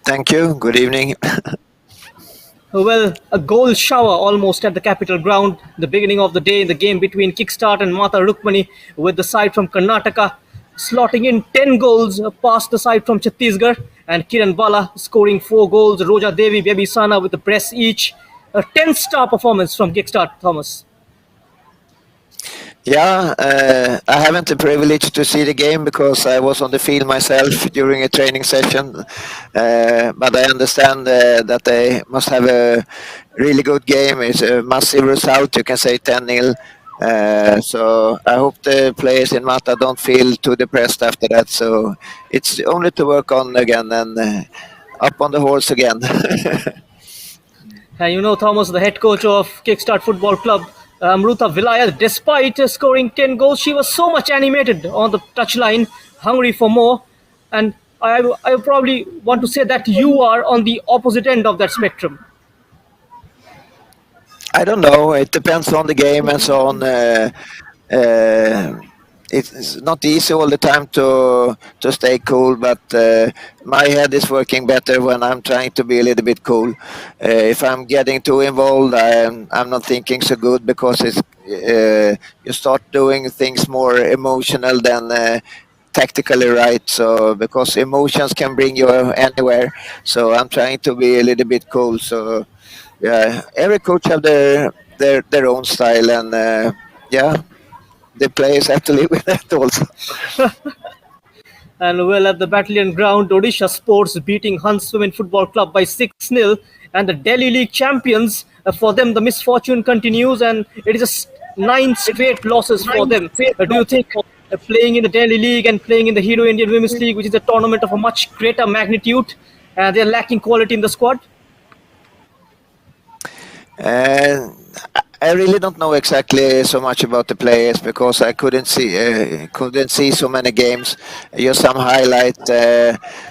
Thank you. Good evening. Well, a goal shower almost at the Capital Ground. The beginning of the day in the game between Kickstart and Mata Rukmani, with the side from Karnataka slotting in 10 goals past the side from Chhattisgarh, and Kiran Bala scoring 4 goals. Roja Devi, Baby Sana with the press each. A 10-star performance from Kickstart, Thomas. Yeah, I haven't the privilege to see the game because I was on the field myself during a training session. But I understand that they must have a really good game. It's a massive result. You can say 10-0. So I hope the players in Mata don't feel too depressed after that. So it's only to work on again and up on the horse again. And Thomas, the head coach of Kickstart Football Club, Amruta Vilayat, despite scoring 10 goals, she was so much animated on the touchline, hungry for more. And I probably want to say that you are on the opposite end of that spectrum. I don't know. It depends on the game and so on. Uh, it's not easy all the time to stay cool, but my head is working better when I'm trying to be a little bit cool. If I'm getting too involved, I'm not thinking so good because it's you start doing things more emotional than tactically right. So because emotions can bring you anywhere, so I'm trying to be a little bit cool. So yeah, every coach have their own style, and yeah, the players have to live with that also. And well, at the Battalion Ground, Odisha Sports beating Hunts Women Football Club by 6-0, and the Delhi League champions. For them, the misfortune continues, and it is just 9 straight losses for them. Do you think playing in the Delhi League and playing in the Hero Indian Women's League, which is a tournament of a much greater magnitude, they're lacking quality in the squad? And I really don't know exactly so much about the players because I couldn't see so many games. Just some highlight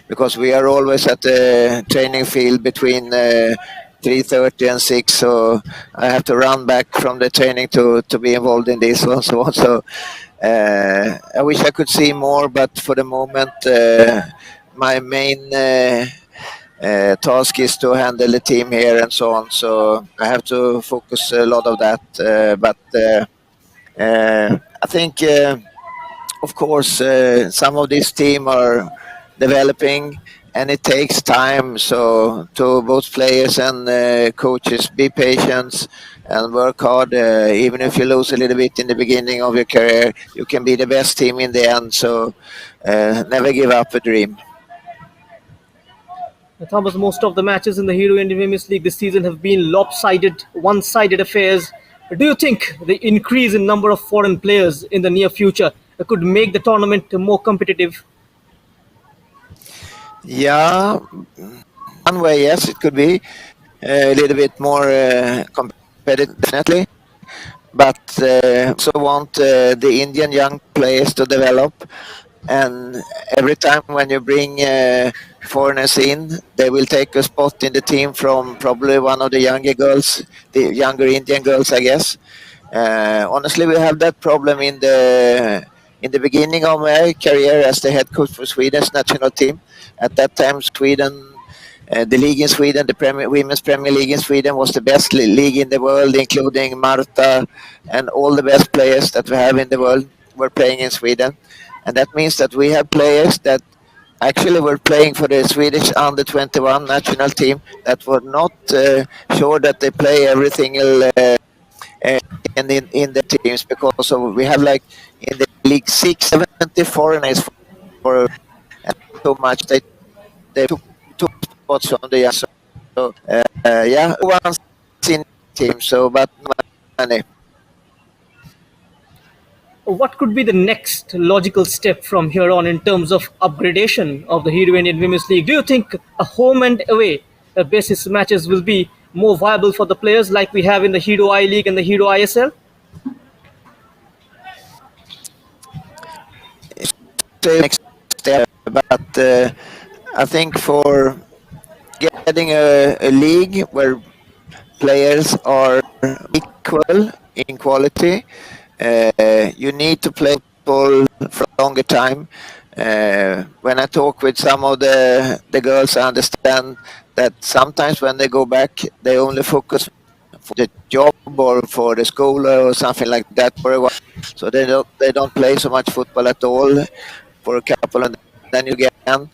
because we are always at the training field between 3:30 and 6, so I have to run back from the training to be involved in this one. So I wish I could see more, but for the moment, my main task is to handle the team here and so on. So I have to focus a lot of that. But I think, of course, some of this team are developing, and it takes time. So to both players and coaches, be patient and work hard. Even if you lose a little bit in the beginning of your career, you can be the best team in the end. So never give up a dream. Thomas, most of the matches in the Hero Indian Women's League this season have been lopsided, one-sided affairs. Do you think the increase in number of foreign players in the near future could make the tournament more competitive? Yeah, one way, yes, it could be a little bit more competitive, definitely. But also want the Indian young players to develop. And every time when you bring foreigners in, they will take a spot in the team from probably one of the younger girls, the younger Indian girls, I guess. Honestly, we have that problem in the beginning of my career as the head coach for Sweden's national team. At that time, Sweden, the league in Sweden, the Women's Premier League in Sweden was the best league in the world, including Marta and all the best players that we have in the world were playing in Sweden. And that means that we have players that actually were playing for the Swedish under 21 national team that were not sure that they play every single uh, in the teams because of, we have like in the league 670 foreigners for and so much they took spots from the young. So yeah, once in team. So but no money. What could be the next logical step from here on in terms of upgradation of the Hero Indian Women's League? Do you think a home and away basis matches will be more viable for the players like we have in the Hero I League and the Hero ISL? Say next step, but I think for getting a league where players are equal in quality, you need to play football for a longer time. When I talk with some of the girls, I understand that sometimes when they go back, they only focus for the job or for the school or something like that for a while. So they don't play so much football at all for a couple, and then you get again.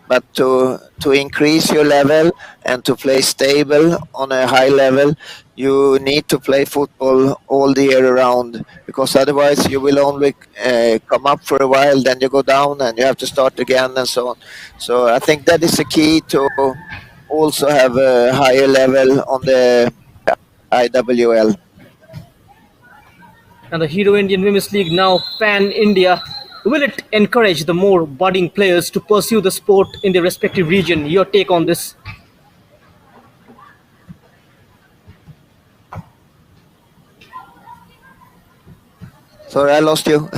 But to increase your level and to play stable on a high level, you need to play football all the year around, because otherwise you will only come up for a while, then you go down and you have to start again and so on. So I think that is the key to also have a higher level on the IWL. And the Hero Indian Women's League, now Pan India, will it encourage the more budding players to pursue the sport in their respective region? Your take on this? Sorry, I lost you.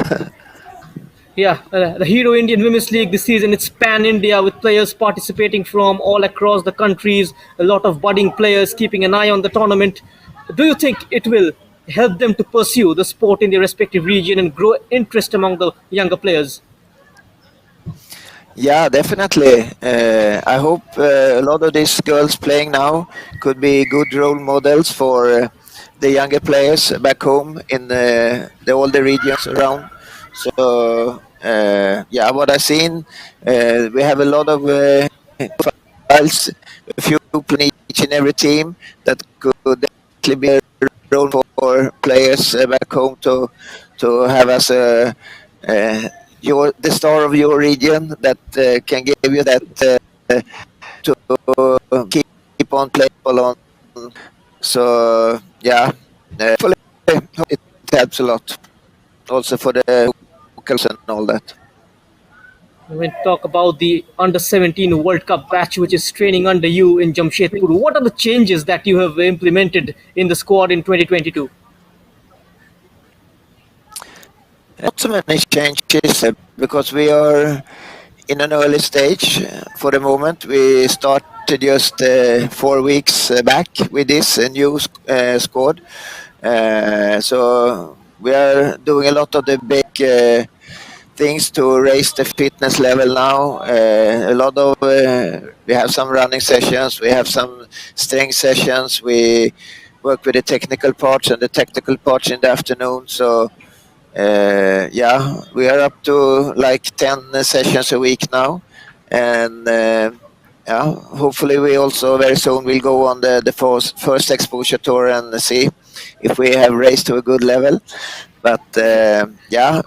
Yeah, the Hero Indian Women's League this season, it's pan India with players participating from all across the countries, a lot of budding players keeping an eye on the tournament. Do you think it will help them to pursue the sport in their respective region and grow interest among the younger players? Yeah, definitely. I hope a lot of these girls playing now could be good role models for the younger players back home in all the regions around. So yeah, what I've seen, we have a lot of profiles, a few in each and every team that could definitely be a role for players back home to have as a your the star of your region that can give you that to keep on playing on. So yeah, hopefully it helps a lot also for the locals and all that. When we talk about the under 17 World Cup batch, which is training under you in Jamshedpur, what are the changes that you have implemented in the squad in 2022? Not so many changes because we are in an early stage for the moment. We started just 4 weeks back with this new squad. So we are doing a lot of the big things to raise the fitness level now. A lot of we have some running sessions, we have some strength sessions. We work with the technical parts and the tactical parts in the afternoon. So yeah, we are up to like 10 sessions a week now, and yeah, hopefully we also very soon will go on the first exposure tour and see if we have raised to a good level. But yeah,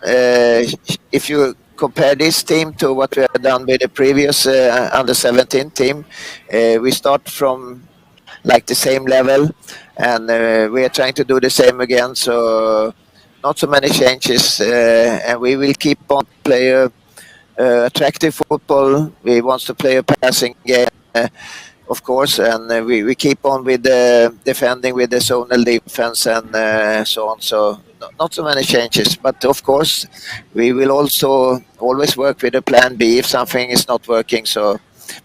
if you compare this team to what we have done with the previous under 17 team, we start from like the same level, and we are trying to do the same again. So not so many changes, and we will keep on play attractive football. We want to play a passing game, of course, and we keep on with the defending with the zonal defense and so on. So not so many changes, but of course we will also always work with a plan B if something is not working. So,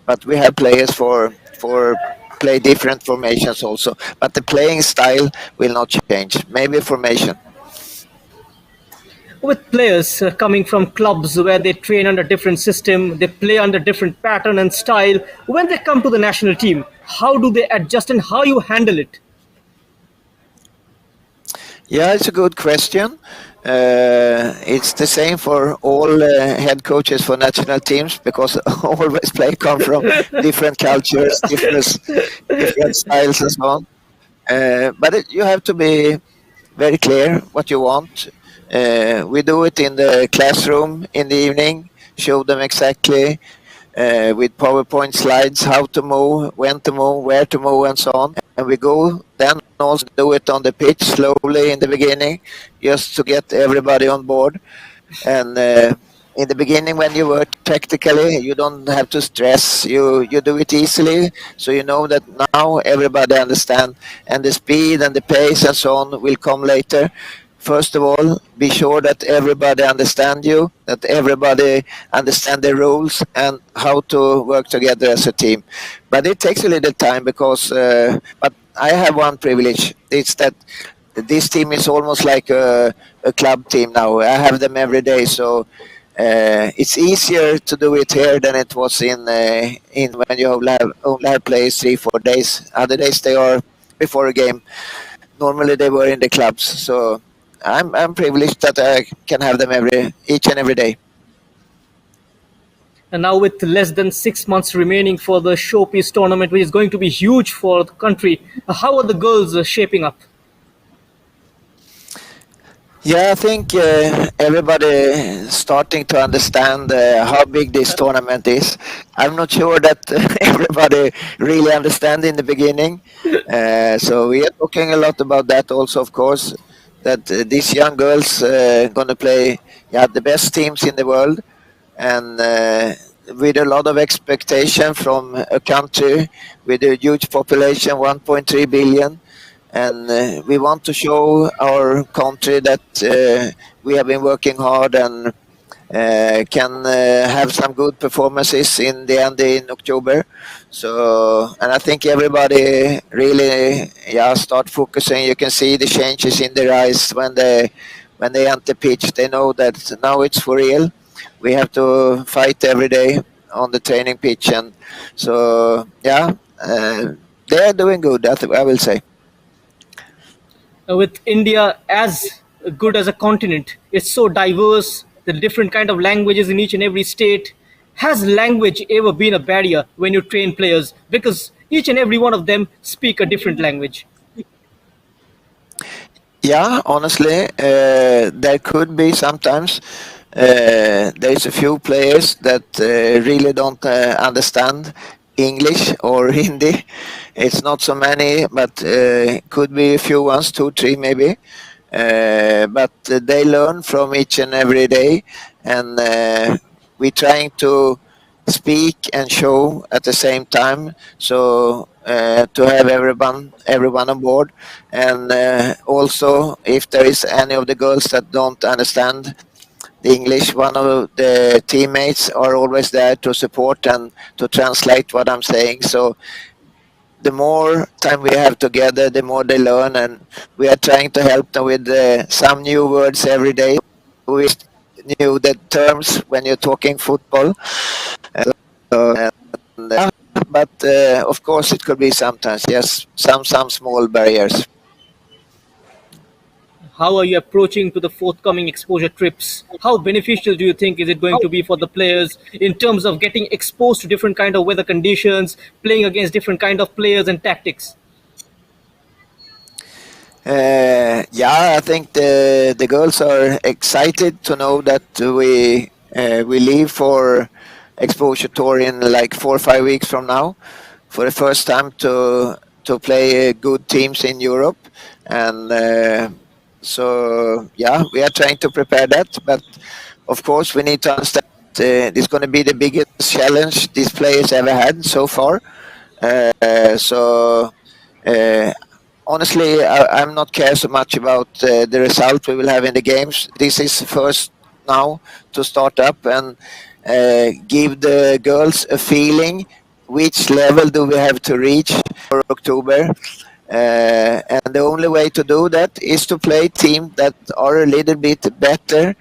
but we have players for play different formations also, but the playing style will not change. Maybe formation. With players coming from clubs where they train under different system, they play under different pattern and style, when they come to the national team, how do they adjust and how you handle it? Yeah, it's a good question. It's the same for all head coaches for national teams because always play come from different cultures, different styles, and so on. But you have to be very clear what you want. We do it in the classroom in the evening, show them exactly with PowerPoint slides how to move, when to move, where to move, and so on. And we go then also do it on the pitch slowly in the beginning, just to get everybody on board. And in the beginning, when you work tactically, you don't have to stress. You do it easily, so you know that now everybody understand, and the speed and the pace and so on will come later. First of all, be sure that everybody understand you, that everybody understand the rules and how to work together as a team. But it takes a little time because, but I have one privilege. It's that this team is almost like a club team now. I have them every day, so It's easier to do it here than it was in when you only have players 3 4 days. Other days they are before a game. Normally they were in the clubs. So I'm privileged that I can have them each and every day. And now, with less than 6 months remaining for the showpiece tournament, which is going to be huge for the country, how are the girls shaping up? Yeah, I think everybody is starting to understand how big this tournament is. I'm not sure that everybody really understand in the beginning. So we are talking a lot about that also, of course, that these young girls going to play, yeah, the best teams in the world, and with a lot of expectation from a country with a huge population, 1.3 billion, and we want to show our country that we have been working hard and can have some good performances in the end in October. So, and I think everybody really, yeah, start focusing. You can see the changes in their eyes when they enter pitch. They know that now it's for real. We have to fight every day on the training pitch, and so yeah, they are doing good. I will say. With India as good as a continent, it's so diverse, the different kind of languages in each and every state. Has language ever been a barrier when you train players? Because each and every one of them speak a different language. Yeah, honestly, there could be sometimes. There's a few players that really don't understand English or Hindi. It's not so many, but could be a few ones, two, three maybe. But they learn from each and every day, and we're trying to speak and show at the same time. So to have everyone on board, and also if there is any of the girls that don't understand the English, one of the teammates are always there to support and to translate what I'm saying. So the more time we have together, the more they learn, and we are trying to help them with some new words every day. We knew the terms when you're talking football. And, but of course, it could be sometimes, yes, some small barriers. How are you approaching to the forthcoming exposure trips? How beneficial do you think is it going to be for the players in terms of getting exposed to different kind of weather conditions, playing against different kind of players and tactics? Yeah, I think the girls are excited to know that we leave for exposure tour in like 4 or 5 weeks from now for the first time to play good teams in Europe, and so yeah, we are trying to prepare that. But of course, we need to understand this is going to be the biggest challenge these players ever had so far. So. Uh, Honestly, I'm not care so much about the result we will have in the games. This is first now to start up and give the girls a feeling which level do we have to reach for October. And the only way to do that is to play teams that are a little bit better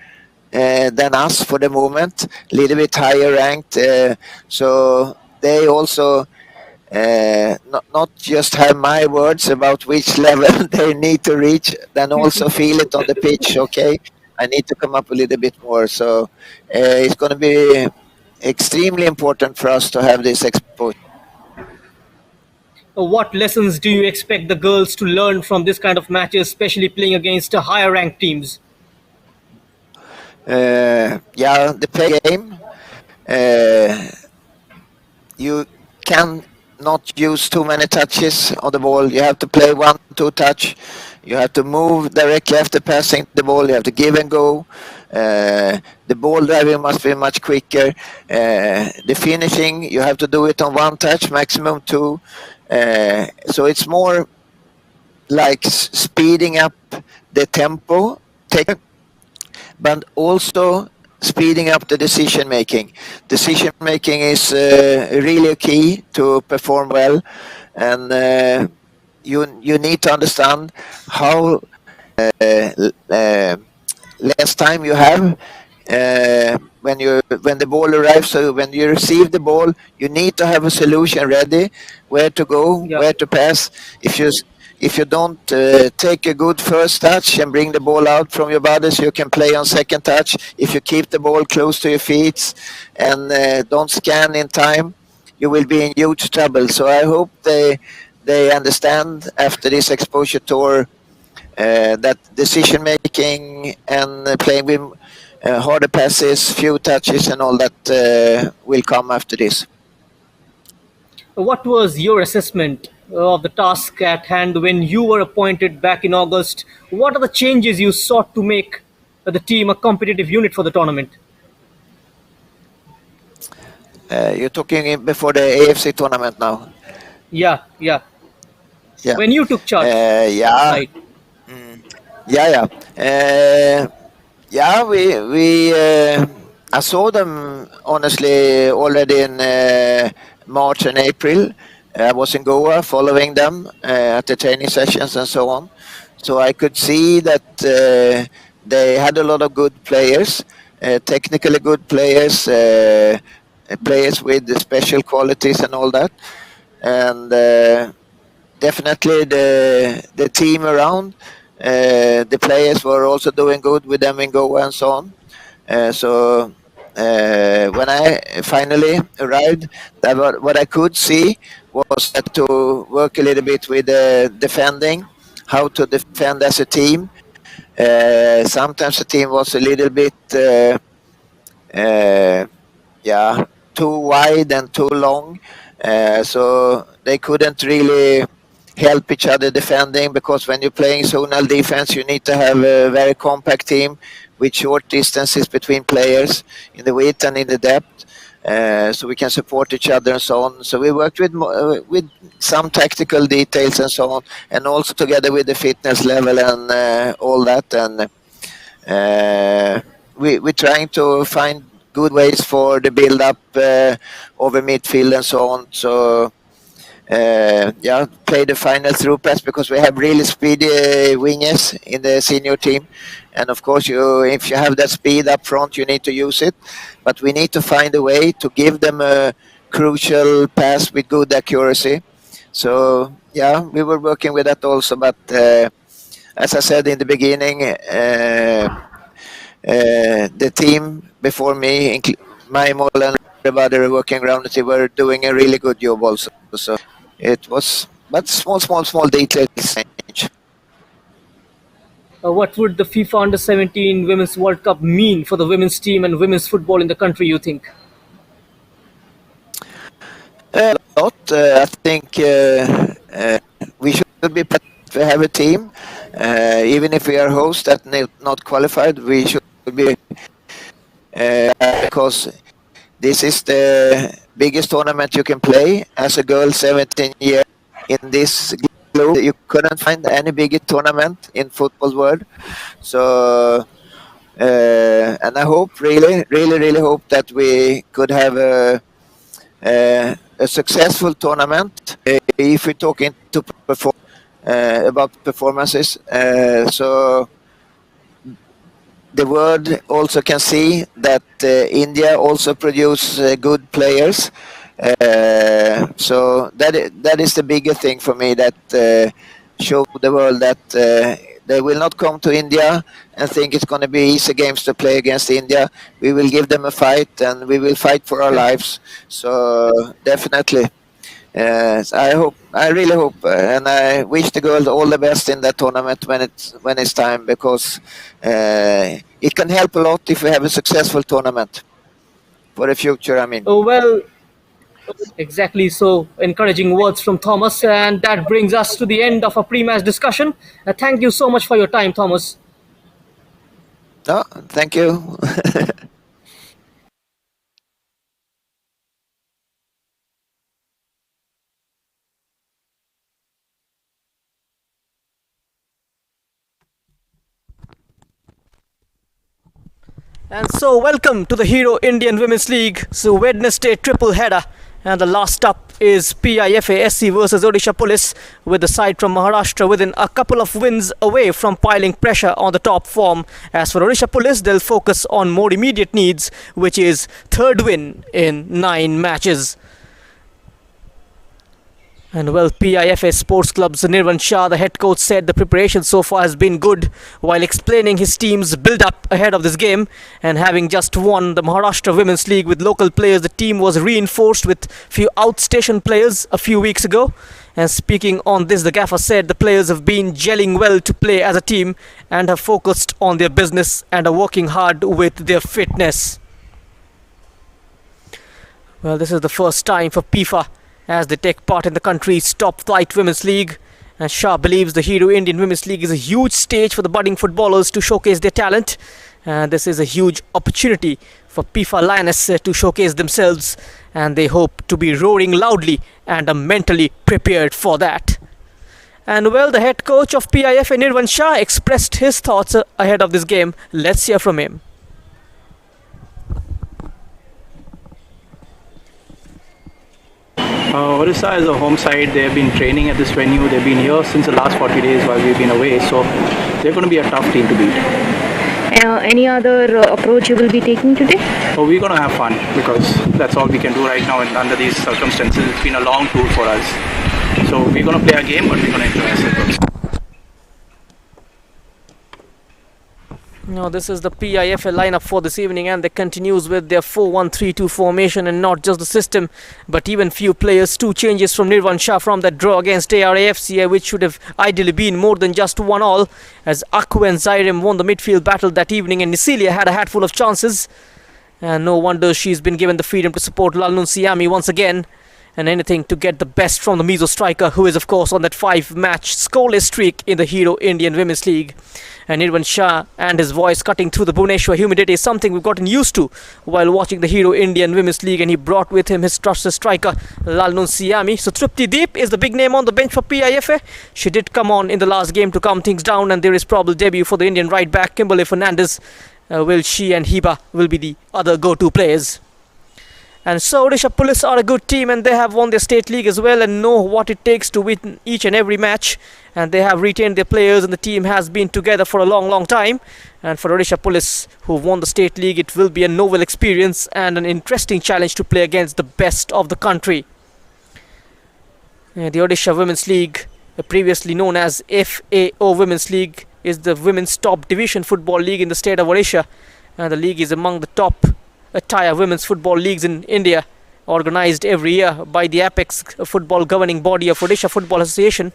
than us for the moment, a little bit higher ranked. So they also not just have my words about which level they need to reach, then also feel it on the pitch. Okay, I need to come up a little bit more. So it's going to be extremely important for us to have this exposure. What lessons do you expect the girls to learn from this kind of matches, especially playing against higher ranked teams? Yeah, the play game. Uh, you can not use too many touches on the ball. You have to play 1 2 touch. You have to move directly after passing the ball. You have to give and go. The ball driving must be much quicker. The finishing, you have to do it on 1 touch, maximum two. So it's more like speeding up the tempo, but also speeding up the decision making. Decision making is really a key to perform well, and you need to understand how uh, less time you have. when the ball arrives. So when you receive the ball, you need to have a solution ready, where to go, Yeah. where to pass. If you if you don't take a good first touch and bring the ball out from your body, so you can play on second touch. If you keep the ball close to your feet and don't scan in time, you will be in huge trouble. So I hope they understand after this exposure tour that decision making and playing with harder passes, few touches, and all that will come after this. What was your assessment of the task at hand when you were appointed back in August? What are the changes you sought to make the team a competitive unit for the tournament? You're talking before the AFC tournament now. Yeah, yeah. Yeah, When you took charge of the yeah, side. mm, yeah, yeah. Yeah, I saw them honestly already in March and April. I was in Goa following them at the training sessions and so on. So I could see that they had a lot of good players, technically good players, players with the special qualities and all that. And definitely the team around, the players were also doing good with them in Goa and so on. When I finally arrived, what I could see was that to work a little bit with defending, how to defend as a team. Sometimes the team was a little bit uh, yeah, too wide and too long. So they couldn't really help each other defending, because when you're playing zonal defense, you need to have a very compact team with short distances between players in the width and in the depth. So we can support each other and so on. So we worked with some tactical details and so on, and also together with the fitness level and all that. And we're trying to find good ways for the build up over midfield and so on. So yeah, play the final through pass, because we have really speedy wingers in the senior team, and of course, if you have that speed up front, you need to use it. But we need to find a way to give them a crucial pass with good accuracy. So yeah, we were working with that also, but as I said in the beginning, the team before me, Maimol and everybody working around it, were doing a really good job also. So it was, but small details change. What would the FIFA Under 17 Women's World Cup mean for the women's team and women's football in the country, you think? A lot. I think we should be proud to have a team. Even if we are hosts that not qualified, we should be because this is the biggest tournament you can play as a girl 17 years in this globe. You couldn't find any bigger tournament in football world. So and I hope, really hope that we could have a successful tournament. If we're talking to about performances, so the world also can see that India also produce good players. So that is the bigger thing for me, that show the world that they will not come to India and think it's going to be easy games to play against India. We will give them a fight, and we will fight for our Yeah. lives. So definitely. I really hope, and I wish the girls all the best in that tournament when it's time, because it can help a lot if we have a successful tournament for the future. I mean, Oh, well, exactly. So, encouraging words from Thomas, and that brings us to the end of our pre-match discussion. Thank you so much for your time, Thomas. no, thank you. And so, welcome to the Hero Indian Women's League. So, Wednesday triple header. And the last up is PIFA SC versus Odisha Police, with the side from Maharashtra within a couple of wins away from piling pressure on the top form. As for Odisha Police, they'll focus on more immediate needs, which is third win in 9 matches. And well, PIFA Sports Club's Nirvan Shah, the head coach, said the preparation so far has been good, while explaining his team's build-up ahead of this game. And having just won the Maharashtra Women's League with local players, the team was reinforced with few outstation players a few weeks ago. And speaking on this, the gaffer said the players have been gelling well to play as a team and have focused on their business and are working hard with their fitness. Well, this is the first time for PIFA as they take part in the country's top flight women's league. And Shah believes the HIWL Indian Women's League is a huge stage for the budding footballers to showcase their talent. And this is a huge opportunity for PIFA Lioness to showcase themselves. And they hope to be roaring loudly and are mentally prepared for that. And well, the head coach of PIFA, Nirvan Shah, expressed his thoughts ahead of this game. Let's hear from him. Odisha is a home side. They have been training at this venue. They've been here since the last 40 days while we've been away. So they're going to be a tough team to beat. Any other approach you will be taking today? So we're going to have fun because that's all we can do right now and under these circumstances. It's been a long tour for us. So we're going to play a game, but we're going to enjoy ourselves. Now, this is the PIFA lineup for this evening, and they continues with their 4-1-3-2 formation, and not just the system, but even few players. 2 changes from Nirvan Shah from that draw against ARAFC, which should have ideally been more than just 1-1, as Aku and Zairem won the midfield battle that evening, and Nisilia had a hatful of chances. And no wonder she's been given the freedom to support Lalnun Siami once again, and anything to get the best from the Mizo striker, who is of course on that 5-match scoreless streak in the HIWL Indian Women's League. And Nirvan Shah and his voice cutting through the Bhubaneswar humidity is something we've gotten used to while watching the HIWL Indian Women's League, and he brought with him his trusted striker Lalnun Siami. So Trupti Deep is the big name on the bench for PIFA. She did come on in the last game to calm things down, and there is probable debut for the Indian right back Kimberly Fernandez. Will she and Hiba will be the other go-to players. And so Odisha Police are a good team, and they have won their state league as well and know what it takes to win each and every match. And they have retained their players, and the team has been together for a long time. And for Odisha Police, who won the state league, it will be a novel experience and an interesting challenge to play against the best of the country. The Odisha Women's League, previously known as FAO Women's League, is the women's top division football league in the state of Odisha. And the league is among the top tier women's football leagues in India, organized every year by the apex football governing body of Odisha Football Association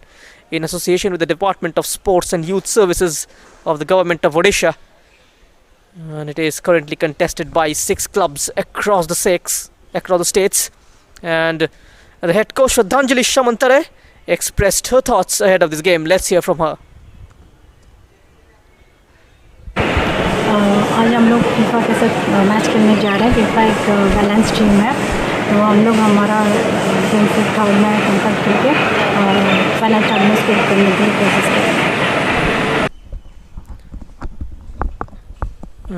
in association with the Department of Sports and Youth Services of the government of Odisha. And it is currently contested by 6 clubs across the states. And the head coach Shraddhanjali Shamantare expressed her thoughts ahead of this game. Let's hear from her. आज हम लोग FIFA के साथ match खेलने जा रहे हैं। FIFA एक बैलेंस टीम है, तो हम लोग हमारा गेम से थर्ड में कंपैक्ट करके फाइनल थर्ड में स्कोर करने की कोशिश करेंगे।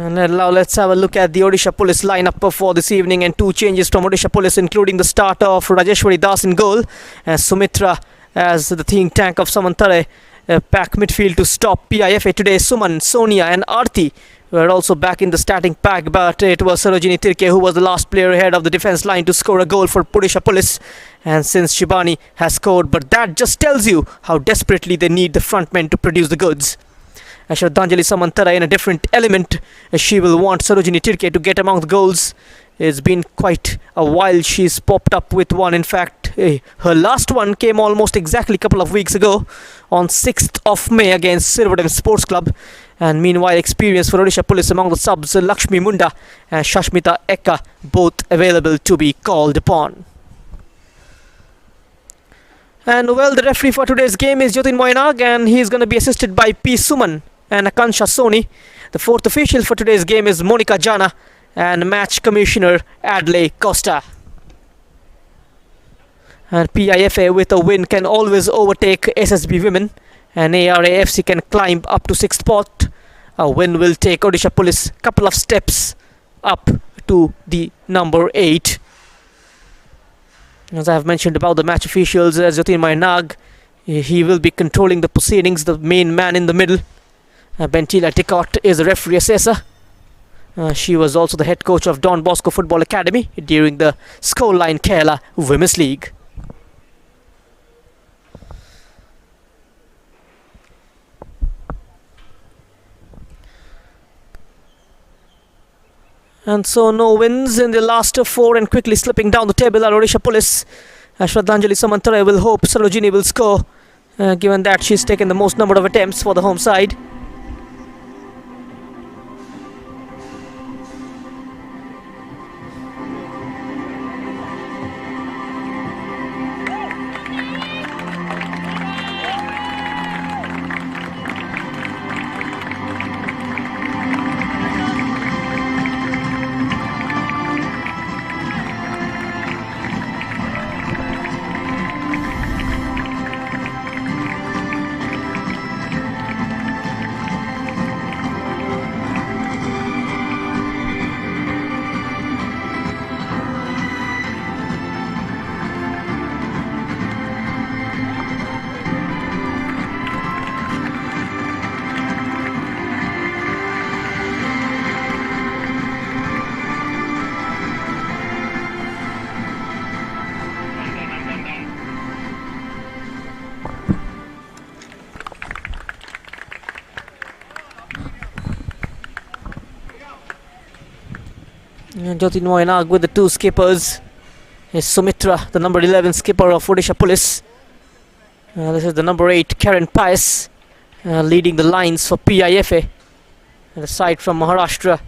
And now let's have a look at the Odisha Police lineup for this evening, and 2 changes from Odisha Police, including the starter of Rajeshwari Das in goal, and Sumitra as the think tank of Samantare pack midfield to stop PIFA today. Suman, Sonia and Aarti were also back in the starting pack, but it was Sarojini Tirke who was the last player ahead of the defence line to score a goal for Odisha Police. And since Shibani has scored, but that just tells you how desperately they need the frontmen to produce the goods. Shraddhanjali Samantara in a different element, she will want Sarojini Tirke to get among the goals. It's been quite a while she's popped up with one. In fact, her last one came almost exactly a couple of weeks ago on 6th of May against Sirvadam Sports Club. And meanwhile, experience for Odisha Police among the subs, Lakshmi Munda and Shashmita Ekka, both available to be called upon. And well, the referee for today's game is Jyotin Moinag, and he is going to be assisted by P. Suman and Akansha Soni. The 4th official for today's game is Monica Jana, and match commissioner Adley Costa. And PIFA with a win can always overtake SSB Women, and ARAFC can climb up to 6th spot. A win will take Odisha Police a couple of steps up to the number 8. As I have mentioned about the match officials, Jyotirmoy Nag, he will be controlling the proceedings, the main man in the middle. Bentila Tikot is the referee assessor. She was also the head coach of Don Bosco Football Academy during the Scoreline Kerala Women's League. And so no wins in the last 4, and quickly slipping down the table are Odisha Police. Shraddhanjali Samantara will hope Sarojini will score, given that she's taken the most number of attempts for the home side. Jyotirmoy Nag with the 2 skippers is Sumitra, the number 11 skipper of Odisha Police. This is the number 8 Karen Pius, leading the lines for PIFA, and the side from Maharashtra.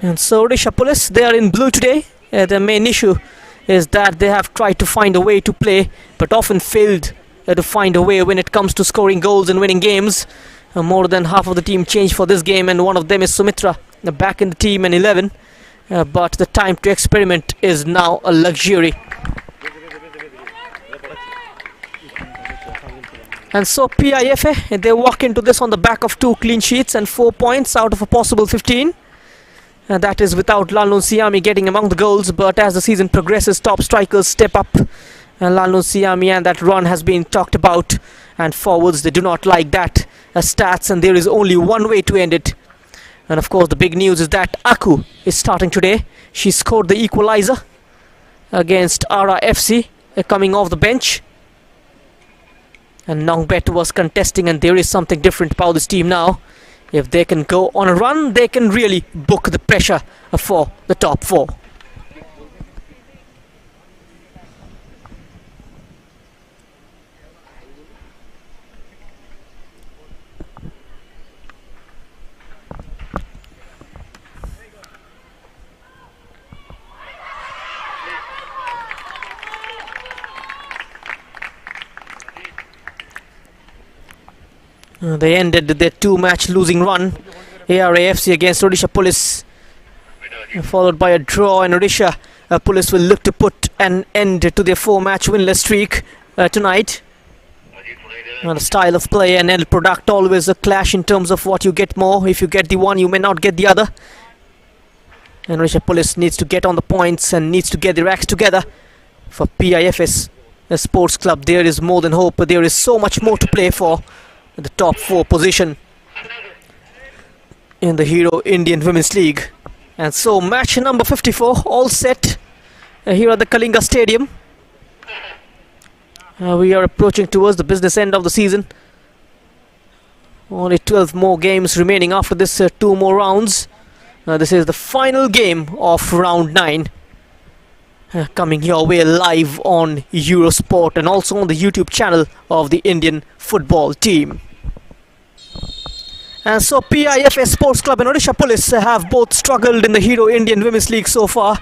And so Odisha Police, they are in blue today. The main issue is that they have tried to find a way to play, but often failed to find a way when it comes to scoring goals and winning games. More than half of the team changed for this game, and one of them is Sumitra, back in the team in 11. But the time to experiment is now a luxury. And so PIFA, they walk into this on the back of 2 clean sheets and 4 points out of a possible 15. That is without Lalun Siami getting among the goals, but as the season progresses, top strikers step up. Lalun Siami and that run has been talked about, and forwards, they do not like that stats, and there is only one way to end it. And of course the big news is that Aku is starting today. She scored the equalizer against Ara FC, coming off the bench. And Nongbet was contesting, and there is something different about this team now. If they can go on a run, they can really book the pressure for the top 4. They ended their 2-match losing run. ARAFC against Odisha Police, followed by a draw, and Odisha Police will look to put an end to their 4-match winless streak tonight. The style of play and end product, always a clash in terms of what you get more. If you get the one, you may not get the other. And Odisha Police needs to get on the points and needs to get their acts together. For PIFS Sports Club, there is more than hope, but there is so much more to play for. The top 4 position in the Hero Indian Women's League. And so match number 54 all set here at the Kalinga Stadium. We are approaching towards the business end of the season. Only 12 more games remaining after this 2 more rounds. This is the final game of round 9. Coming your way live on Eurosport and also on the YouTube channel of the Indian football team. And so PIFA Sports Club and Odisha Police have both struggled in the Hero Indian Women's League so far,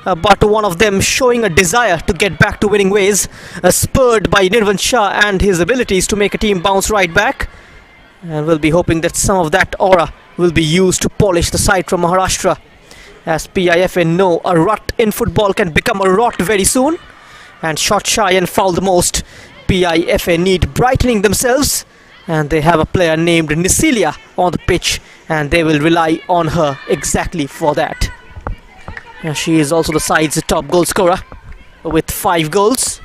but one of them showing a desire to get back to winning ways, spurred by Nirvan Shah and his abilities to make a team bounce right back. And we'll be hoping that some of that aura will be used to polish the side from Maharashtra. As PIFA know, a rut in football can become a rot very soon. and shot shy and fouled the most. PIFA need brightening themselves, and they have a player named Nisilia on the pitch, and they will rely on her exactly for that. She is also the side's top goal scorer with 5 goals.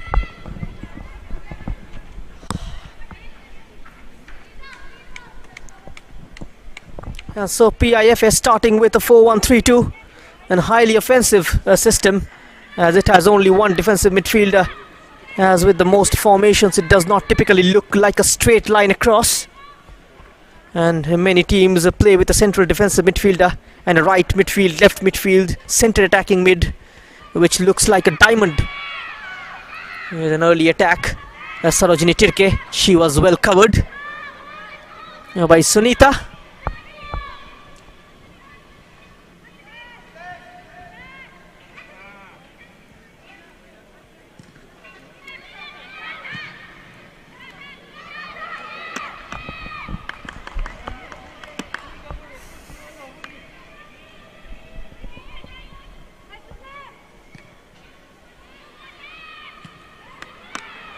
And so PIFA starting with a 4-1-3-2, and highly offensive system, as it has only one defensive midfielder. As with the most formations, it does not typically look like a straight line across, and many teams play with a central defensive midfielder and a right midfield, left midfield, centre attacking mid, which looks like a diamond. With an early attack, Sarojini Tirke, she was well covered by Sunita.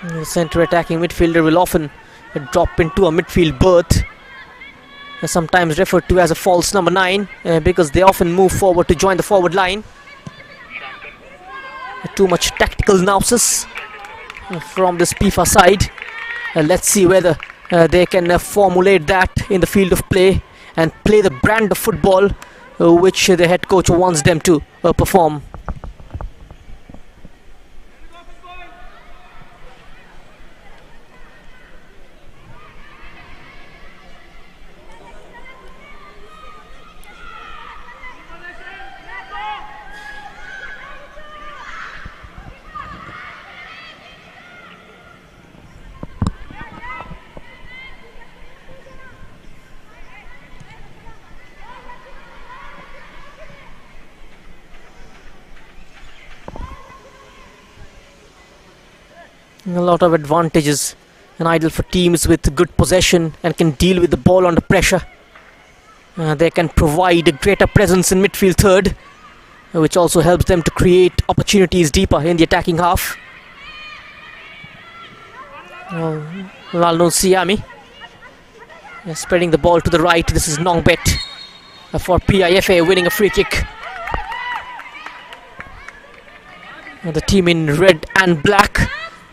The centre attacking midfielder will often drop into a midfield berth, sometimes referred to as a false number 9, because they often move forward to join the forward line. Too much tactical nous from this PIFA side. Let's see whether they can formulate that in the field of play and play the brand of football which the head coach wants them to perform. A lot of advantages, an ideal for teams with good possession and can deal with the ball under pressure. They can provide a greater presence in midfield third, which also helps them to create opportunities deeper in the attacking half. Lalnon Siami spreading the ball to the right. This is Nongbet for PIFA winning a free kick. The team in red and black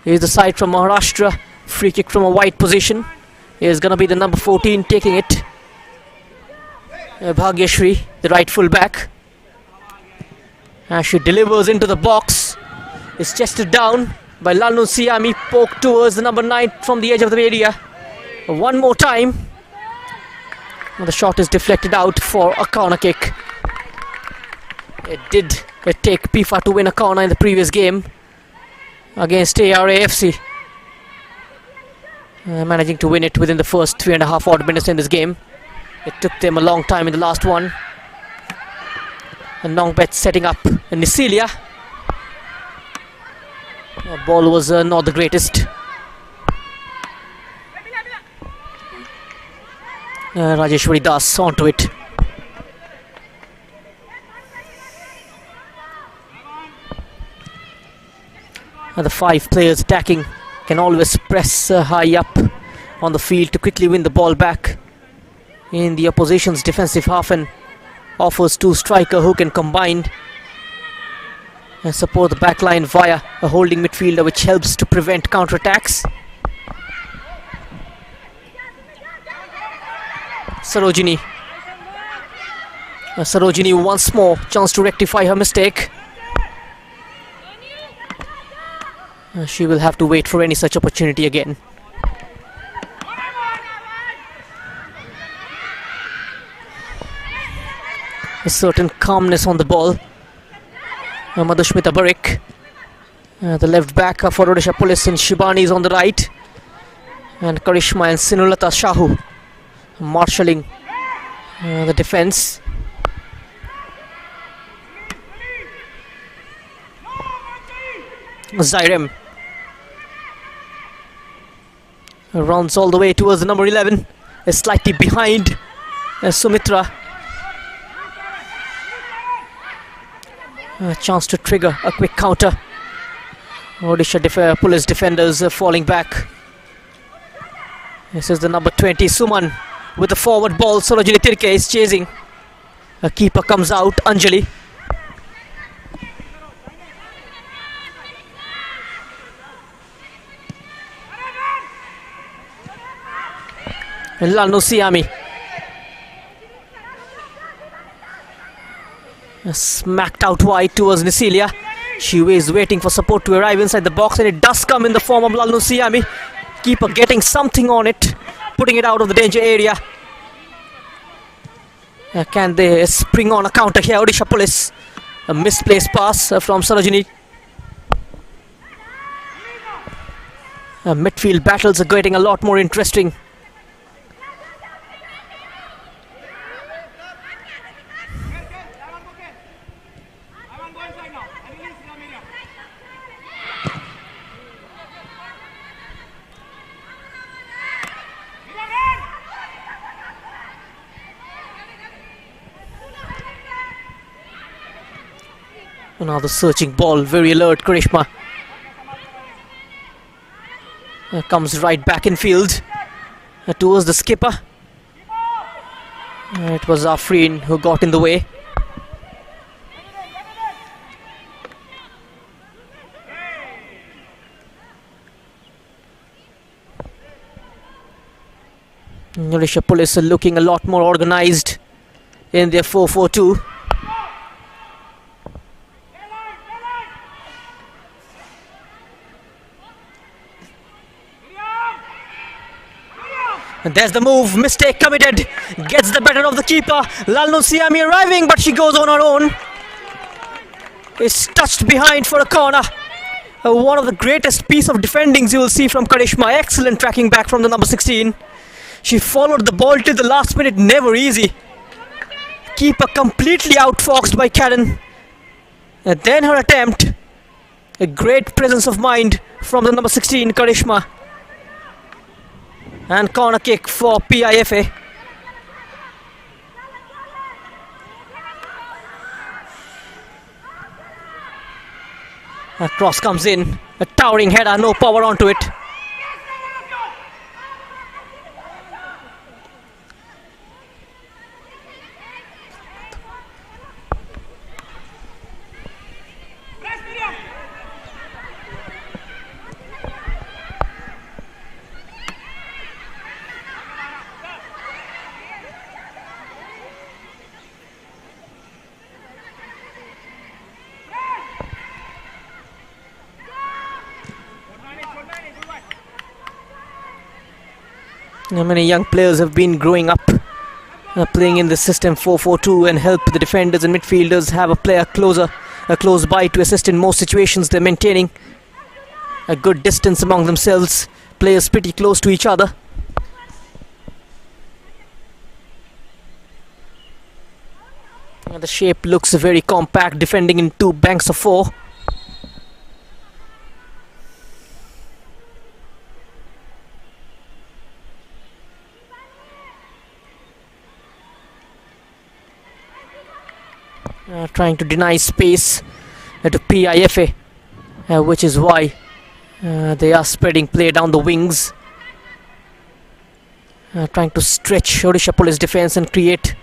is the side from Maharashtra. Free kick from a wide position is going to be the number 14 taking it. Bhagyashri, the right full back. As she delivers into the box, is chested down by Lalnu Siami, poked towards the number 9 from the edge of the area. One more time. The shot is deflected out for a corner kick. It did take PIFA to win a corner in the previous game against ARAFC, managing to win it within the first 3.5 odd minutes in this game. It took them a long time in the last one. And Nongbet setting up Nisilia. The ball was not the greatest. Rajeshwari Das onto it. And the 5 players attacking can always press high up on the field to quickly win the ball back in the opposition's defensive half, and offers 2 striker who can combine and support the back line via a holding midfielder, which helps to prevent counter-attacks. Sarojini once more, chance to rectify her mistake. She will have to wait for any such opportunity again. A certain calmness on the ball. Madhushmita Barik, the left back for Odisha Police, and Shibani is on the right. And Karishma and Sinulata Shahu marshalling the defense. Zairem runs all the way towards the number 11, is slightly behind Sumitra. A chance to trigger a quick counter. Odisha police defenders falling back. This is the number 20 Suman with the forward ball. Sarojini Tirke is chasing. A keeper comes out, Anjali. And Lanu Siami smacked out wide towards Nisilia. She is waiting for support to arrive inside the box, and it does come in the form of Lanu Siami. Keeper getting something on it, putting it out of the danger area. Can they spring on a counter here? Odisha Police. A misplaced pass from Sarojini. Midfield battles are getting a lot more interesting. Another searching ball, very alert Karishma. Comes right back in field towards the skipper. It was Afreen who got in the way. Odisha Police are looking a lot more organised in their 4-4-2. And there's the move, mistake committed, gets the better of the keeper. Lalnu Siami arriving, but she goes on her own. Is touched behind for a corner. One of the greatest piece of defendings you will see from Karishma. Excellent tracking back from the number 16. She followed the ball till the last minute, never easy. Keeper completely outfoxed by Karen. And then her attempt. A great presence of mind from the number 16, Karishma. And corner kick for PIFA. A cross comes in. A towering header, no power onto it. Many young players have been growing up playing in the system 4-4-2 and help the defenders and midfielders have a player close by to assist in most situations. They're maintaining a good distance among themselves, players pretty close to each other. The shape looks very compact, defending in two banks of four. Trying to deny space to PIFA, which is why they are spreading play down the wings, trying to stretch Odisha Police defence and create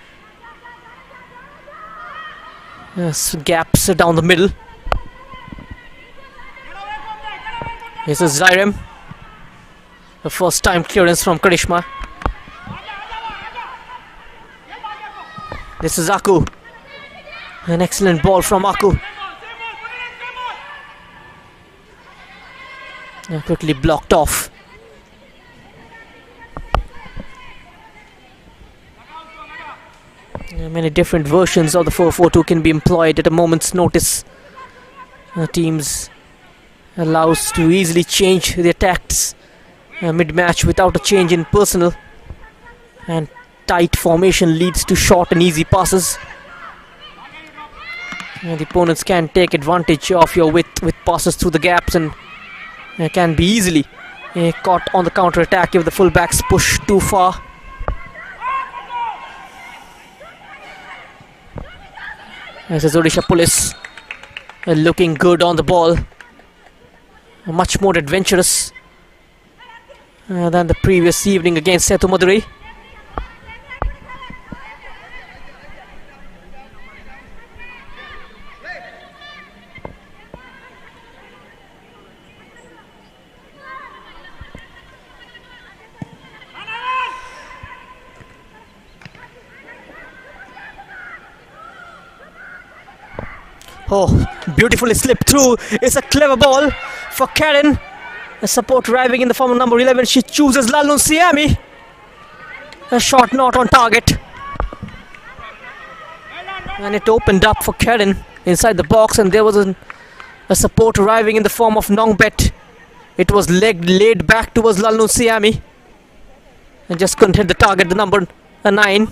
gaps down the middle. This is Zairem, the first time clearance from Karishma. This is Aku. An excellent ball from Aku. Quickly blocked off. Many different versions of the 4-4-2 can be employed at a moment's notice. Teams allows to easily change their tactics mid-match without a change in personnel. And tight formation leads to short and easy passes. The opponents can take advantage of your width with passes through the gaps and can be easily caught on the counter attack if the fullbacks push too far. This is Odisha Police looking good on the ball. much more adventurous than the previous evening against Setu Madurai. Oh, beautifully slipped through. It's a clever ball for Karen. A support arriving in the form of number 11. She chooses Lalun Siami. A shot not on target. And it opened up for Karen inside the box, and there was a support arriving in the form of Nongbet. It was laid back towards Lalun Siami. And just couldn't hit the target, the number 9.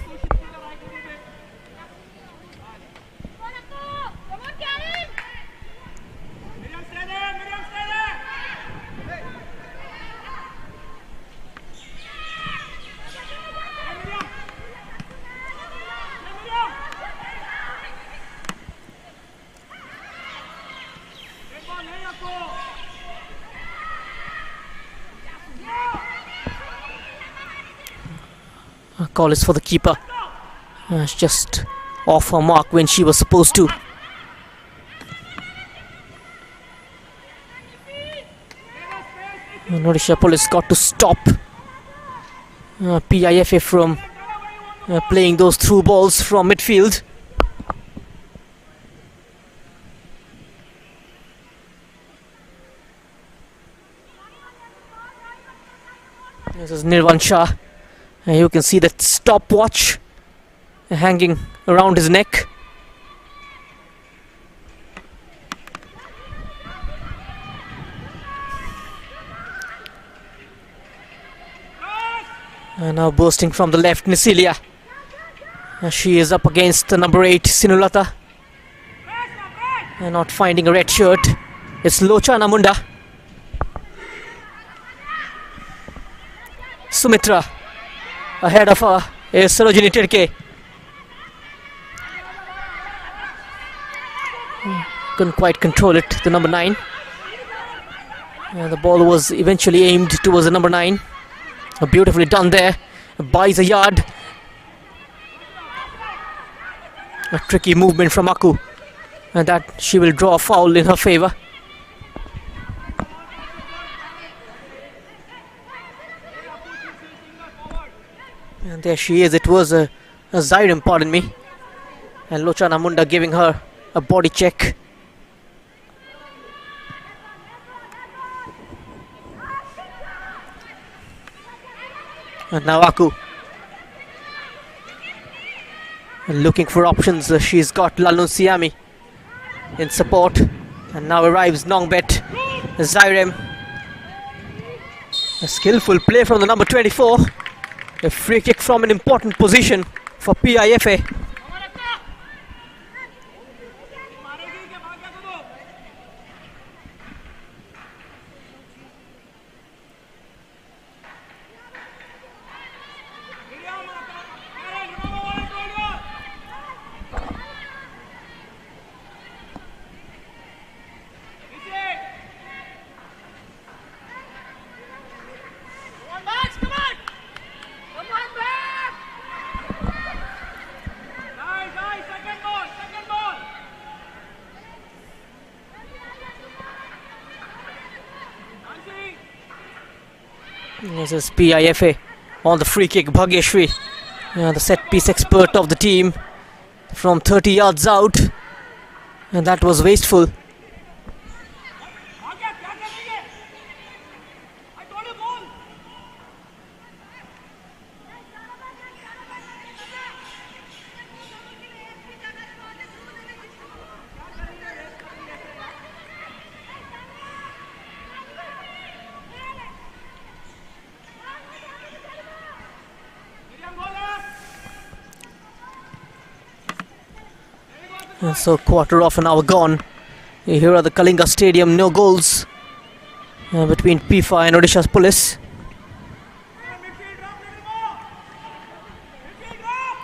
Call is for the keeper. It's just off her mark when she was supposed to. And Odisha police got to stop PIFA from playing those through balls from midfield. This is Nirvan Shah. You can see that stopwatch hanging around his neck. And now bursting from the left, Nisilia. She is up against the number 8, Sinulata. And not finding a red shirt. It's Locha Namunda. Sumitra. Ahead of her is Sarojini Tirke. Couldn't quite control it, the number 9. The ball was eventually aimed towards the number 9. Beautifully done there. Buys a yard. A tricky movement from Aku. And that she will draw a foul in her favour. And there she is. It was a Zairam, pardon me. And Lochana Munda giving her a body check. And now Aku. And looking for options. She's got Lalun Siami in support. And now arrives Nongbet. Zairem. A skillful play from the number 24. A free kick from an important position for PIFA. This is PIFA on the free kick. Bhagyeshri, the set piece expert of the team, from 30 yards out, and that was wasteful. So quarter of an hour gone. Here at the Kalinga Stadium, no goals between PIFA and Odisha Police.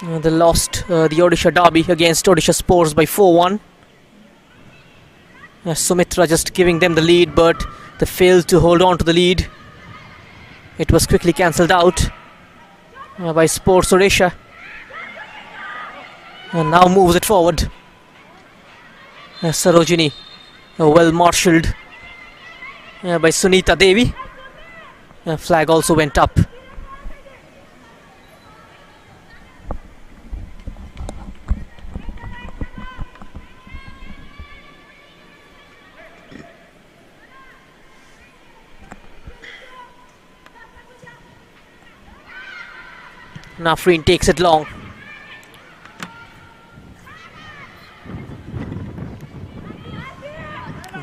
They lost the Odisha derby against Odisha Sports by 4-1. Sumitra just giving them the lead, but they failed to hold on to the lead. It was quickly cancelled out by Sports Odisha. And now moves it forward. Sarojini, well marshalled by Sunita Devi. Flag also went up. Nafreen takes it long.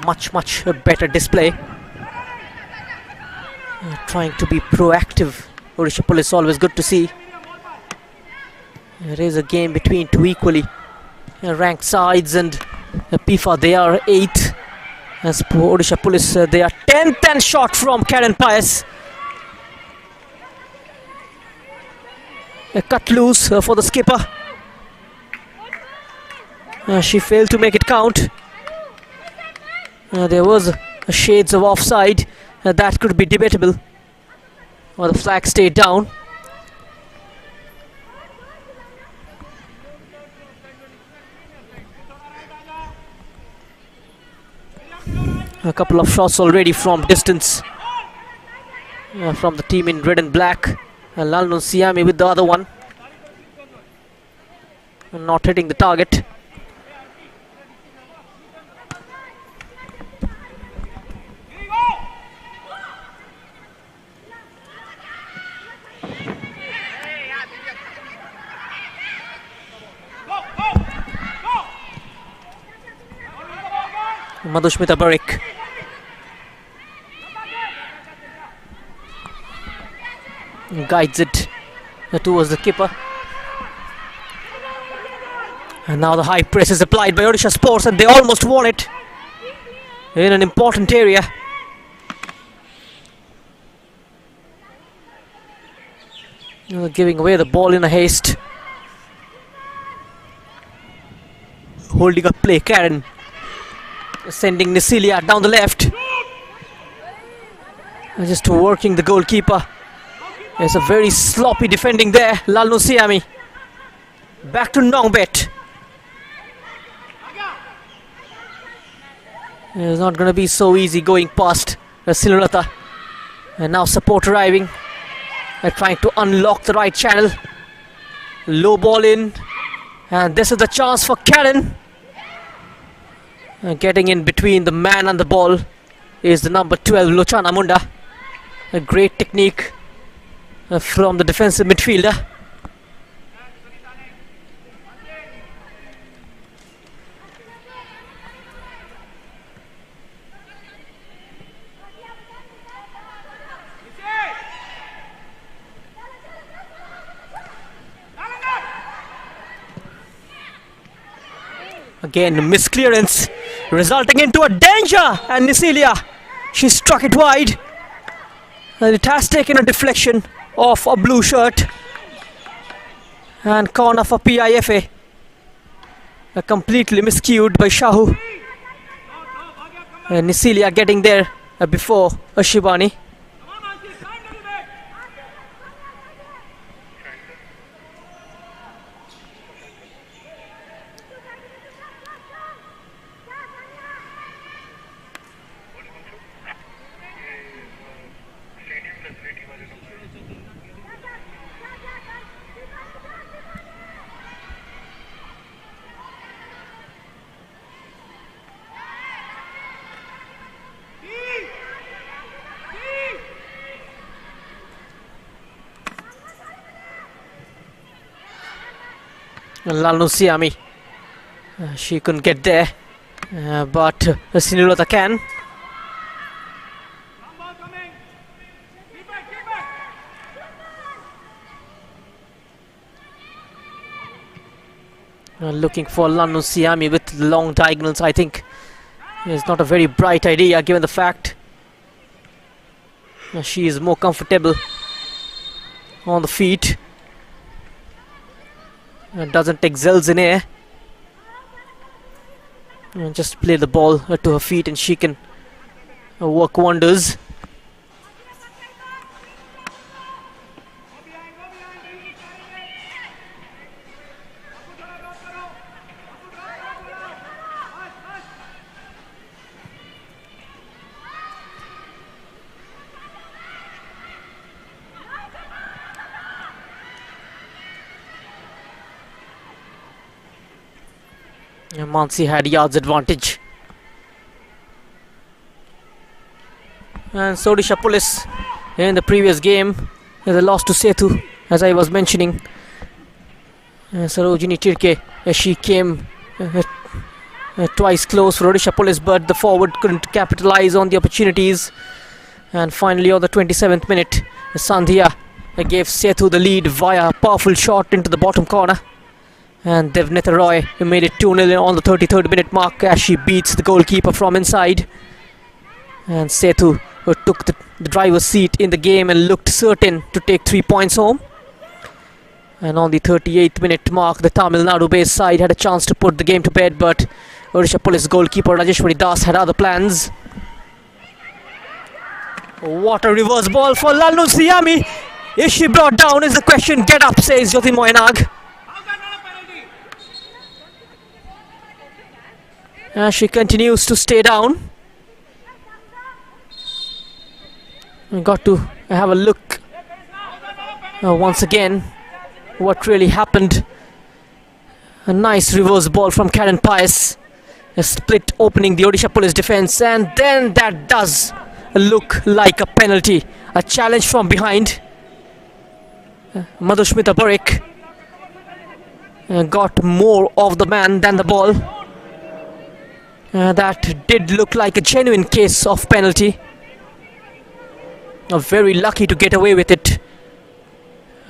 Much better display. Trying to be proactive. Odisha Police, always good to see. There is a game between two equally ranked sides, and PIFA, they are 8th. As for Odisha Police, they are 10th, and shot from Karen Pius. Cut loose for the skipper. She failed to make it count. There was shades of offside. That could be debatable. Well, the flag stayed down. A couple of shots already from distance from the team in red and black. Lalnun Siami with the other one. Not hitting the target. Madhushmita Barik. Guides it towards the keeper. And now the high press is applied by Odisha Sports, and they almost won it in an important area. Giving away the ball in a haste. Holding up play, Karen. Sending Nisilia down the left. Just working the goalkeeper. There's a very sloppy defending there. Lalnu Siami. Back to Nongbet. It's not going to be so easy going past Silurata. And now support arriving. They're trying to unlock the right channel. Low ball in. And this is the chance for Karen. Getting in between the man and the ball is the number 12, Lochana Munda. A great technique from the defensive midfielder. Again, misclearance resulting into a danger, and Nisilia, she struck it wide, and it has taken a deflection of a blue shirt, and corner for PIFA. Completely miscued by Shahu. And Nisilia getting there before Shivani. Lalnu Siami, she couldn't get there, but Sinulata can. Looking for Lalnu Siami with long diagonals, I think is not a very bright idea given the fact she is more comfortable on the feet. Doesn't excels in air. And just play the ball to her feet and she can work wonders. Mansi had yards advantage. And so Odisha Police in the previous game they lost to Setu, as I was mentioning. Sarojini Tirke, she came twice close for Odisha Police, but the forward couldn't capitalize on the opportunities. And finally on the 27th minute, Sandhya gave Setu the lead via a powerful shot into the bottom corner. And Devnita Roy made it 2-0 on the 33rd minute mark as she beats the goalkeeper from inside. And Setu took the driver's seat in the game and looked certain to take 3 points home. And on the 38th minute mark, the Tamil Nadu based side had a chance to put the game to bed, but Odisha Police goalkeeper Rajeshwari Das had other plans. What a reverse ball for Lalnu Siami. Is she brought down is the question. Get up, says Jyoti Moyanag. She continues to stay down. We got to have a look once again what really happened. A nice reverse ball from Karen Pius, a split opening the Odisha Police defence, and then that does look like a penalty. A challenge from behind. Madhushmita Barik got more of the man than the ball. That did look like a genuine case of penalty. Very lucky to get away with it.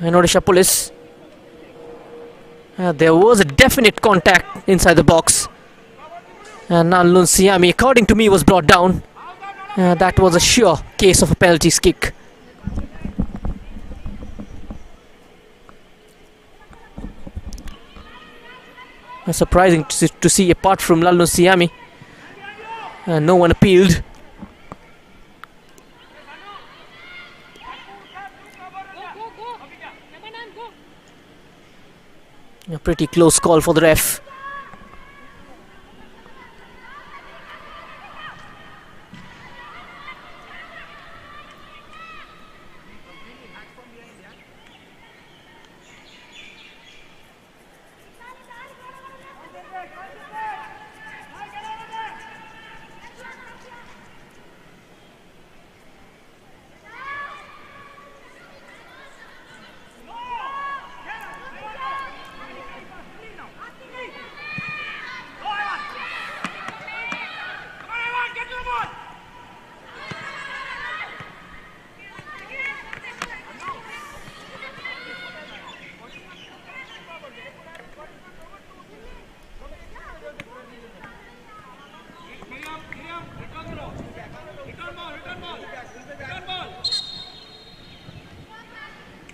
And Odisha Police. There was a definite contact inside the box. And Nalun Siami, according to me, was brought down. That was a sure case of a penalty kick. Surprising to see, apart from Lalnu Siami, no one appealed. A pretty close call for the ref.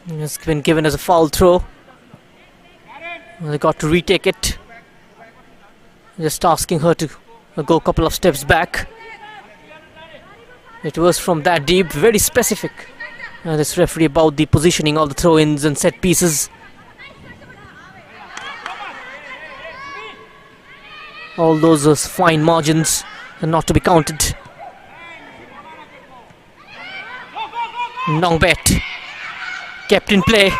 It's been given as a foul throw. They got to retake it. Just asking her to go a couple of steps back. It was from that deep, very specific. This referee about the positioning of the throw-ins and set pieces. All those fine margins are not to be counted. Nongbet kept in play.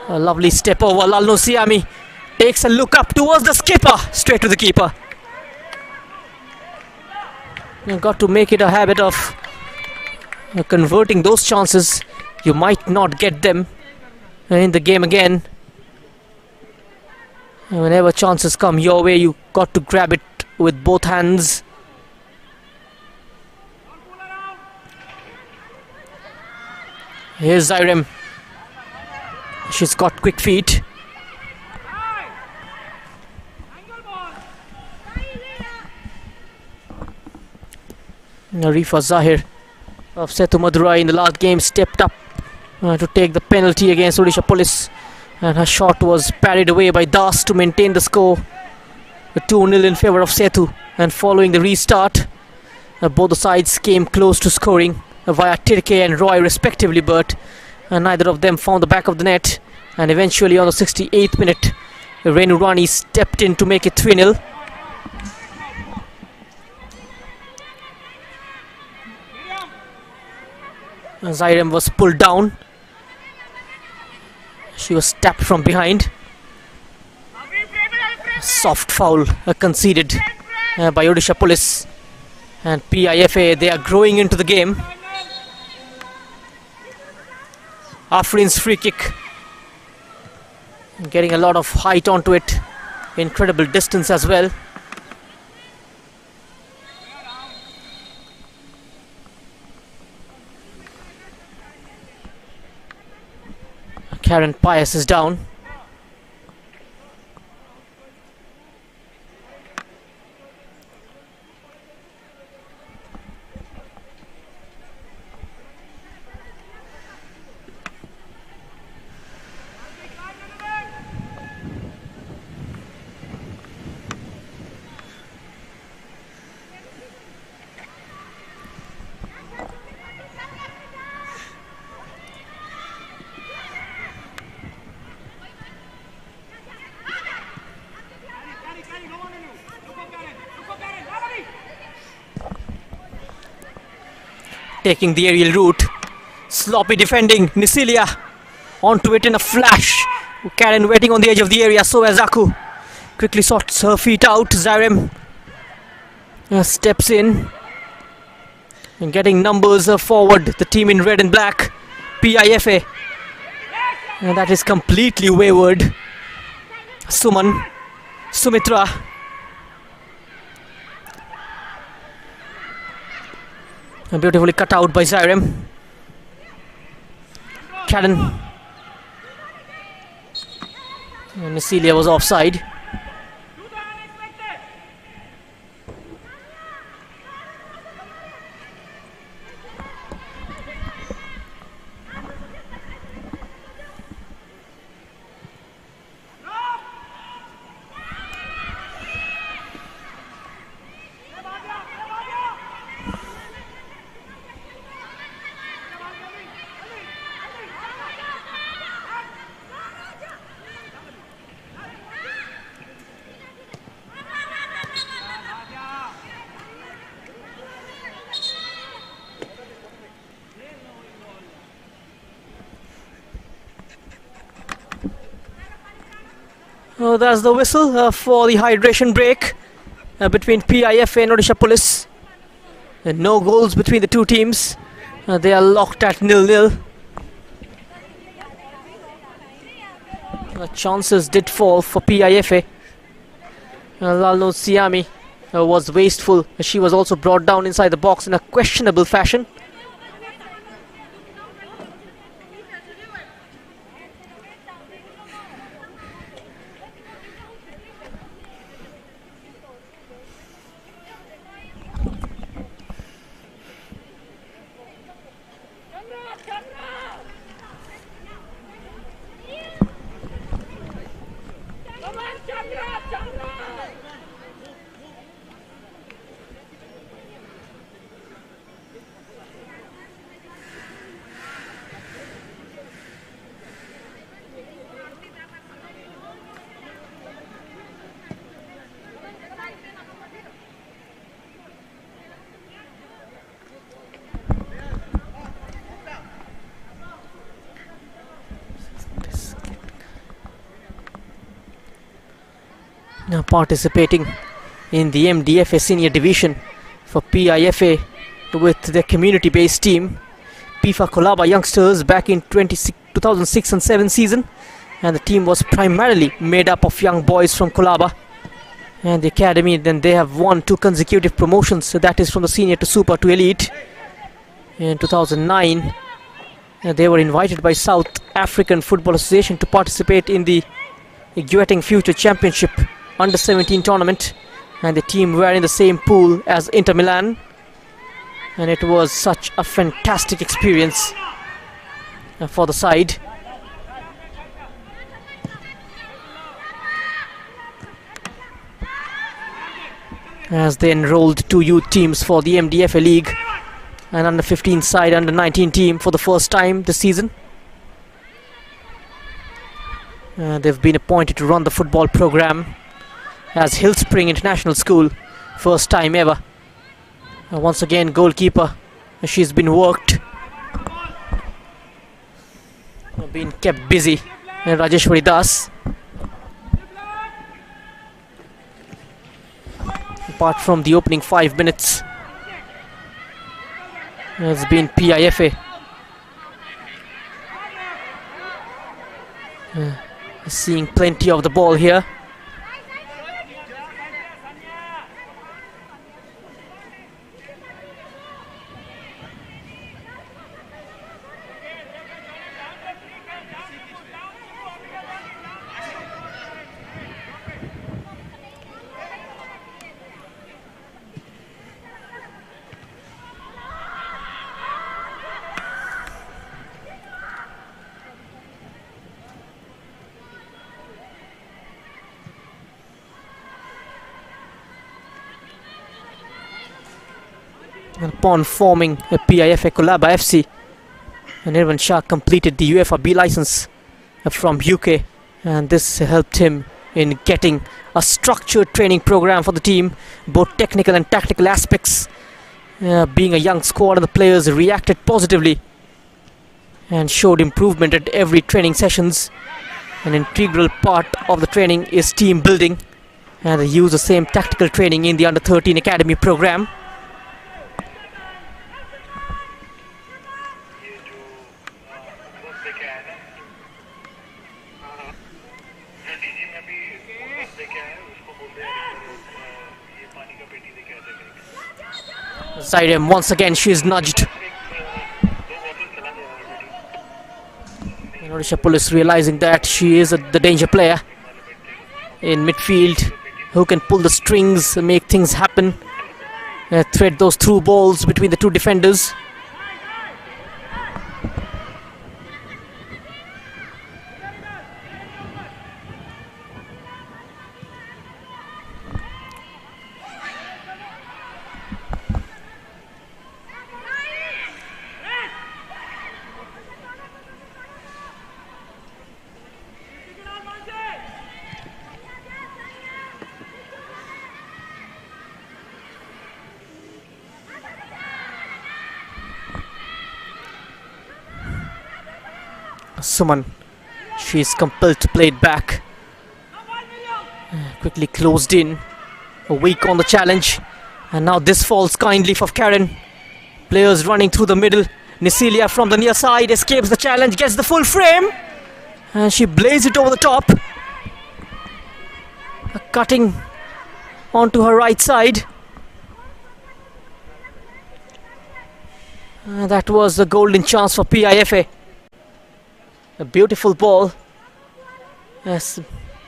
A lovely step over. Lalno Siami takes a look up towards the skipper, straight to the keeper. You've got to make it a habit of converting those chances. You might not get them in the game again. Whenever chances come your way, you got to grab it with both hands. Here's Zairem. She's got quick feet. Arifa Zahir of Setu Madurai in the last game stepped up to take the penalty against Odisha Police, and her shot was parried away by Das to maintain the score. 2-0 in favour of Setu. And following the restart, both the sides came close to scoring via Tirke and Roy respectively, but neither of them found the back of the net. And eventually on the 68th minute, Renu Rani stepped in to make it 3-0. Zairem was pulled down. She was tapped from behind. Soft foul conceded by Odisha Police. And PIFA, they are growing into the game. Afrin's free kick, getting a lot of height onto it, incredible distance as well. Karen Pius is down. Taking the aerial route, sloppy defending, Nisilia onto it in a flash. Karen waiting on the edge of the area, so as Aku quickly sorts her feet out. Zairem steps in and getting numbers forward, the team in red and black, PIFA. And that is completely wayward. Suman, Sumitra. Beautifully cut out by Zairem. Karen. And Nisilia was offside. Oh, that's the whistle for the hydration break between PIFA and Odisha Police. No goals between the two teams. They are locked at 0-0. Chances did fall for PIFA. Lalno Siami was wasteful. She was also brought down inside the box in a questionable fashion. Now participating in the MDFA senior division for PIFA with their community-based team, PIFA Kolaba youngsters back in 2006 and 7 season, and the team was primarily made up of young boys from Kolaba and the academy. Then they have won 2 consecutive promotions, so that is from the senior to super to elite. In 2009 they were invited by South African Football Association to participate in the Gueting Future Championship under 17 tournament, and the team were in the same pool as Inter Milan, and it was such a fantastic experience for the side. as they enrolled 2 youth teams for the MDFA League, an under 15 side, under 19 team for the first time this season. They've been appointed to run the football program as Hill Spring International School, first time ever. Once again, goalkeeper, she's been worked, been kept busy. Rajeshwari Das. Apart from the opening 5 minutes, it's been PIFA. Seeing plenty of the ball here. Upon forming a PIFA Kolaba FC, Nirvan Shah completed the UEFA B license from UK, and this helped him in getting a structured training program for the team, both technical and tactical aspects. Being a young squad, the players reacted positively and showed improvement at every training sessions. An integral part of the training is team building, and they use the same tactical training in the under 13 academy program. Zairem, once again she is nudged. And Odisha police realizing that she is the danger player in midfield, who can pull the strings and make things happen, thread those through balls between the two defenders. Suman, she is compelled to play it back. Quickly closed in, weak on the challenge, and now this falls kindly for Karen. Players running through the middle. Nisilia from the near side escapes the challenge, gets the full frame, and she blazes it over the top, cutting onto her right side. That was the golden chance for PIFA. A beautiful ball, yes,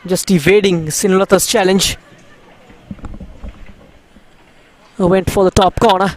just evading Sinulata's challenge. Went for the top corner.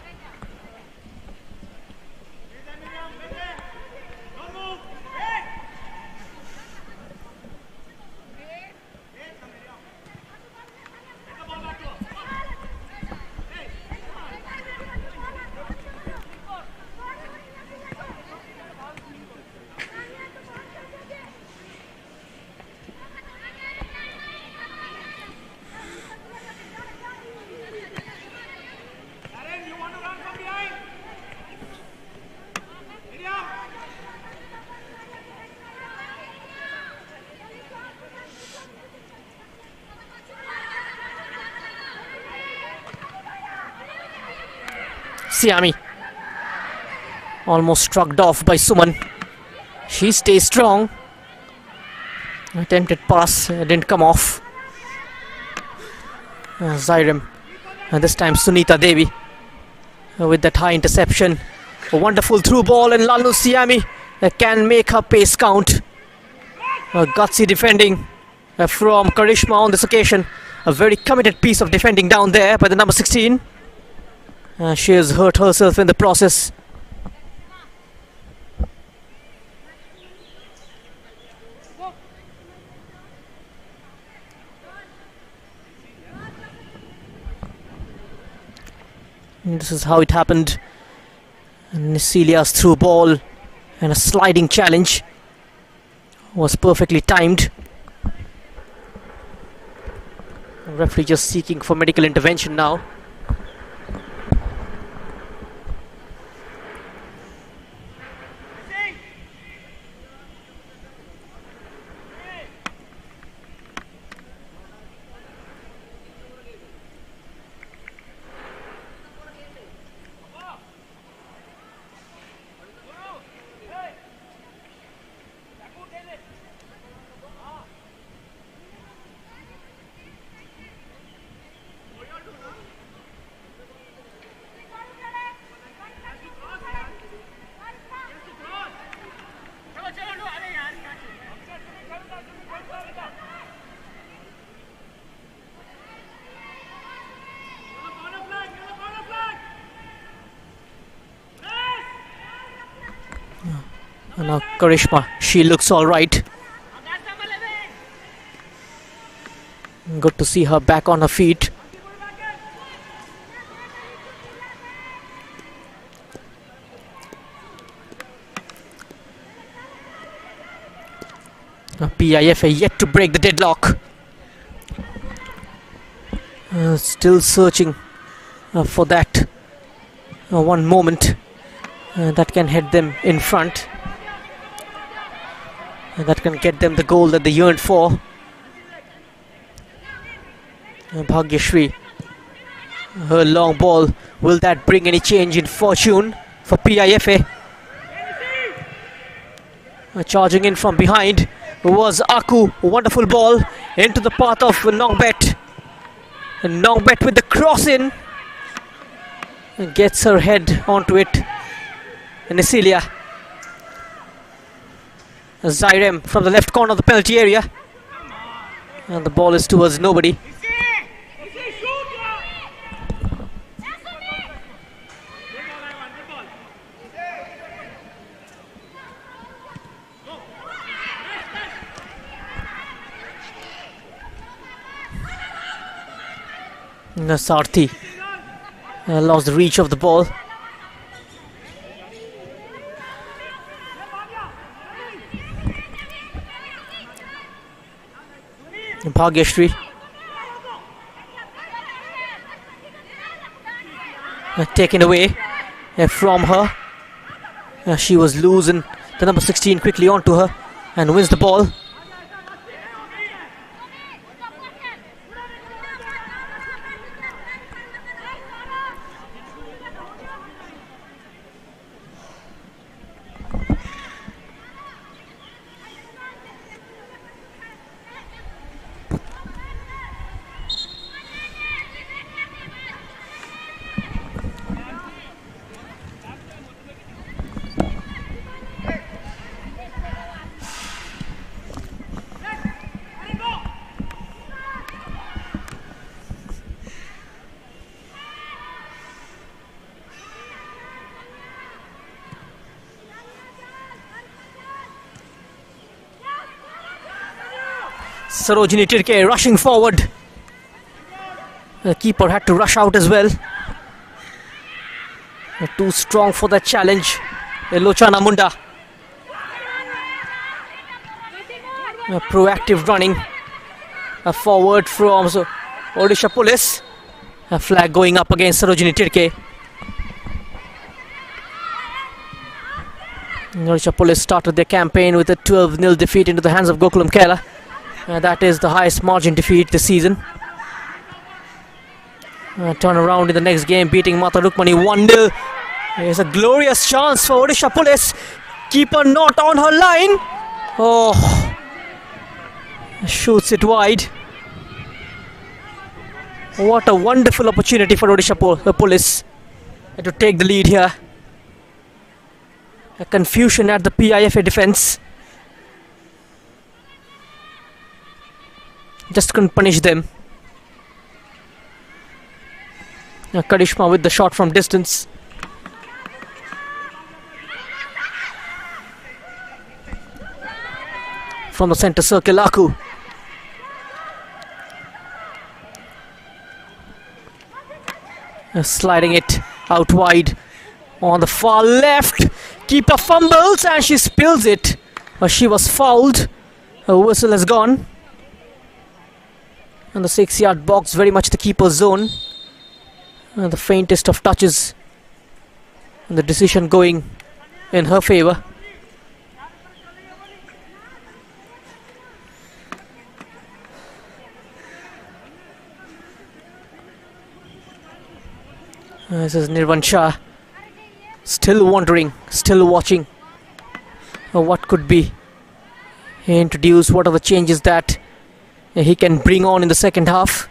Siami almost struck off by Suman. She stays strong. Attempted pass didn't come off. Zairem, and this time Sunita Devi with that high interception. A wonderful through ball, and Lalu Siami can make her pace count. Gutsy defending from Karishma on this occasion. A very committed piece of defending down there by the number 16. She has hurt herself in the process. And this is how it happened. And Celia's through ball and a sliding challenge was perfectly timed. The referee just seeking for medical intervention now. And now Karishma, she looks alright. Good to see her back on her feet. PIFA yet to break the deadlock. Still searching for that one moment that can head them in front. And that can get them the goal that they yearned for. Bhagyashri, her long ball, will that bring any change in fortune for PIFA? Charging in from behind was Aku, wonderful ball into the path of Nongbet. And Nongbet with the cross in, and gets her head onto it. And Celia, Zairem from the left corner of the penalty area, and the ball is towards nobody. Sarthi lost the reach of the ball. Bhagyashri taken away from her. She was loose, and the number 16 quickly onto her and wins the ball. Sarojini Tirke rushing forward. The keeper had to rush out as well. Too strong for that challenge. Lochana Munda. Proactive running. Forward from Odisha Police. A flag going up against Sarojini Tirke. Odisha Police started their campaign with a 12-0 defeat into the hands of Gokulam Kerala. That is the highest margin defeat this season. Turn around in the next game, beating Mata Rukmani 1-0. There's a glorious chance for Odisha Police. Keeper not on her line. Oh, shoots it wide. What a wonderful opportunity for Odisha Police to take the lead here. A confusion at the PIFA defence. Just couldn't punish them. Karishma with the shot from distance. From the centre circle, Aku. Sliding it out wide on the far left. Keeper fumbles and she spills it. She was fouled. Her whistle has gone. And the 6-yard box, very much the keeper's zone. The faintest of touches. And the decision going in her favour. This is Nirvan Shah, still wondering, still watching what could be introduced, what are the changes that he can bring on in the second half.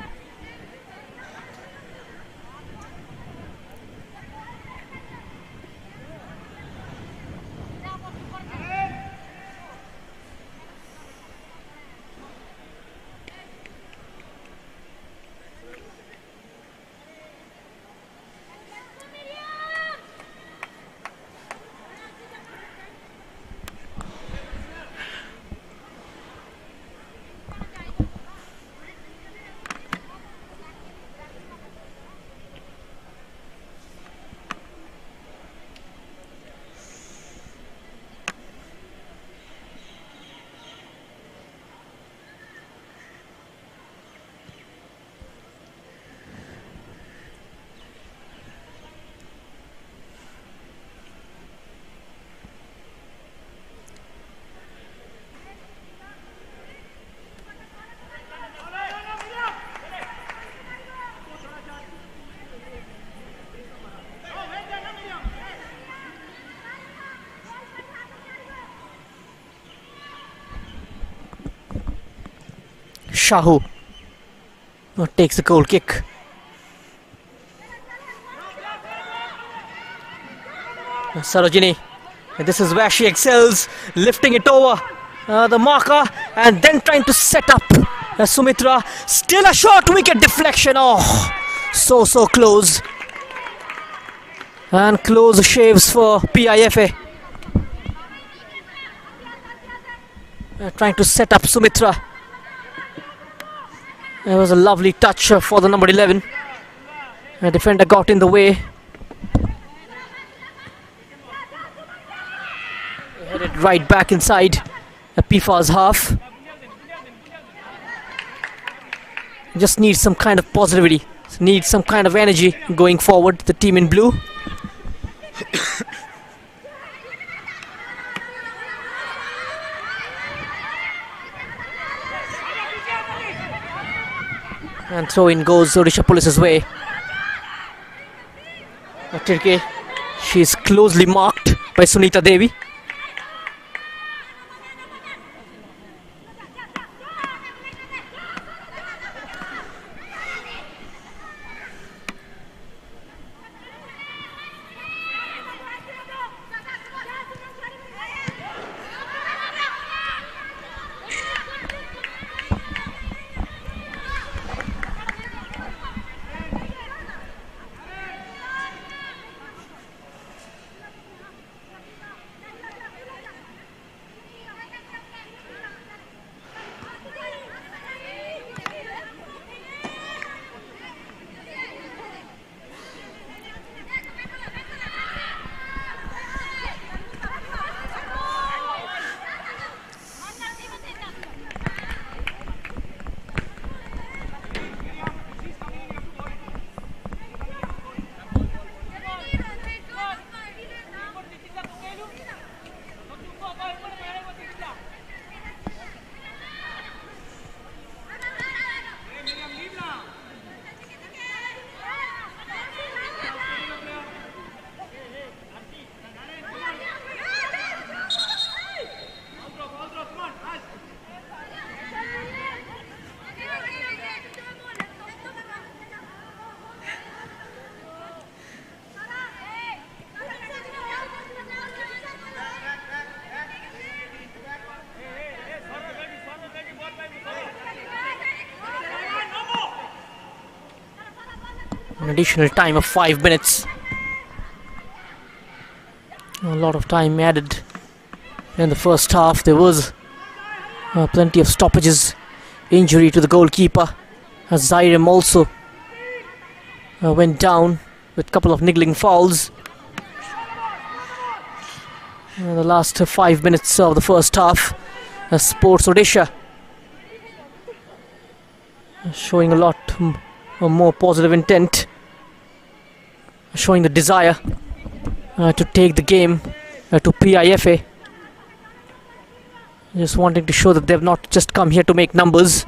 Shahu takes the goal kick. Sarojini, this is where she excels, lifting it over the marker and then trying to set up Sumitra. Still a short wicket deflection. Oh, so close. And close shaves for PIFA. Trying to set up Sumitra. It was a lovely touch for the number 11. The defender got in the way. Headed right back inside PIFA's half. Just needs some kind of positivity. Needs some kind of energy going forward. The team in blue. And throw in goes Odisha Police's way. Tirke, she is closely marked by Sunita Devi. An additional time of 5 minutes. A lot of time added in the first half. There was plenty of stoppages. Injury to the goalkeeper. Zairem also went down with a couple of niggling fouls. The last 5 minutes of the first half, Sports Odisha showing a lot more positive intent, showing the desire to take the game to PIFA, just wanting to show that they've not just come here to make numbers.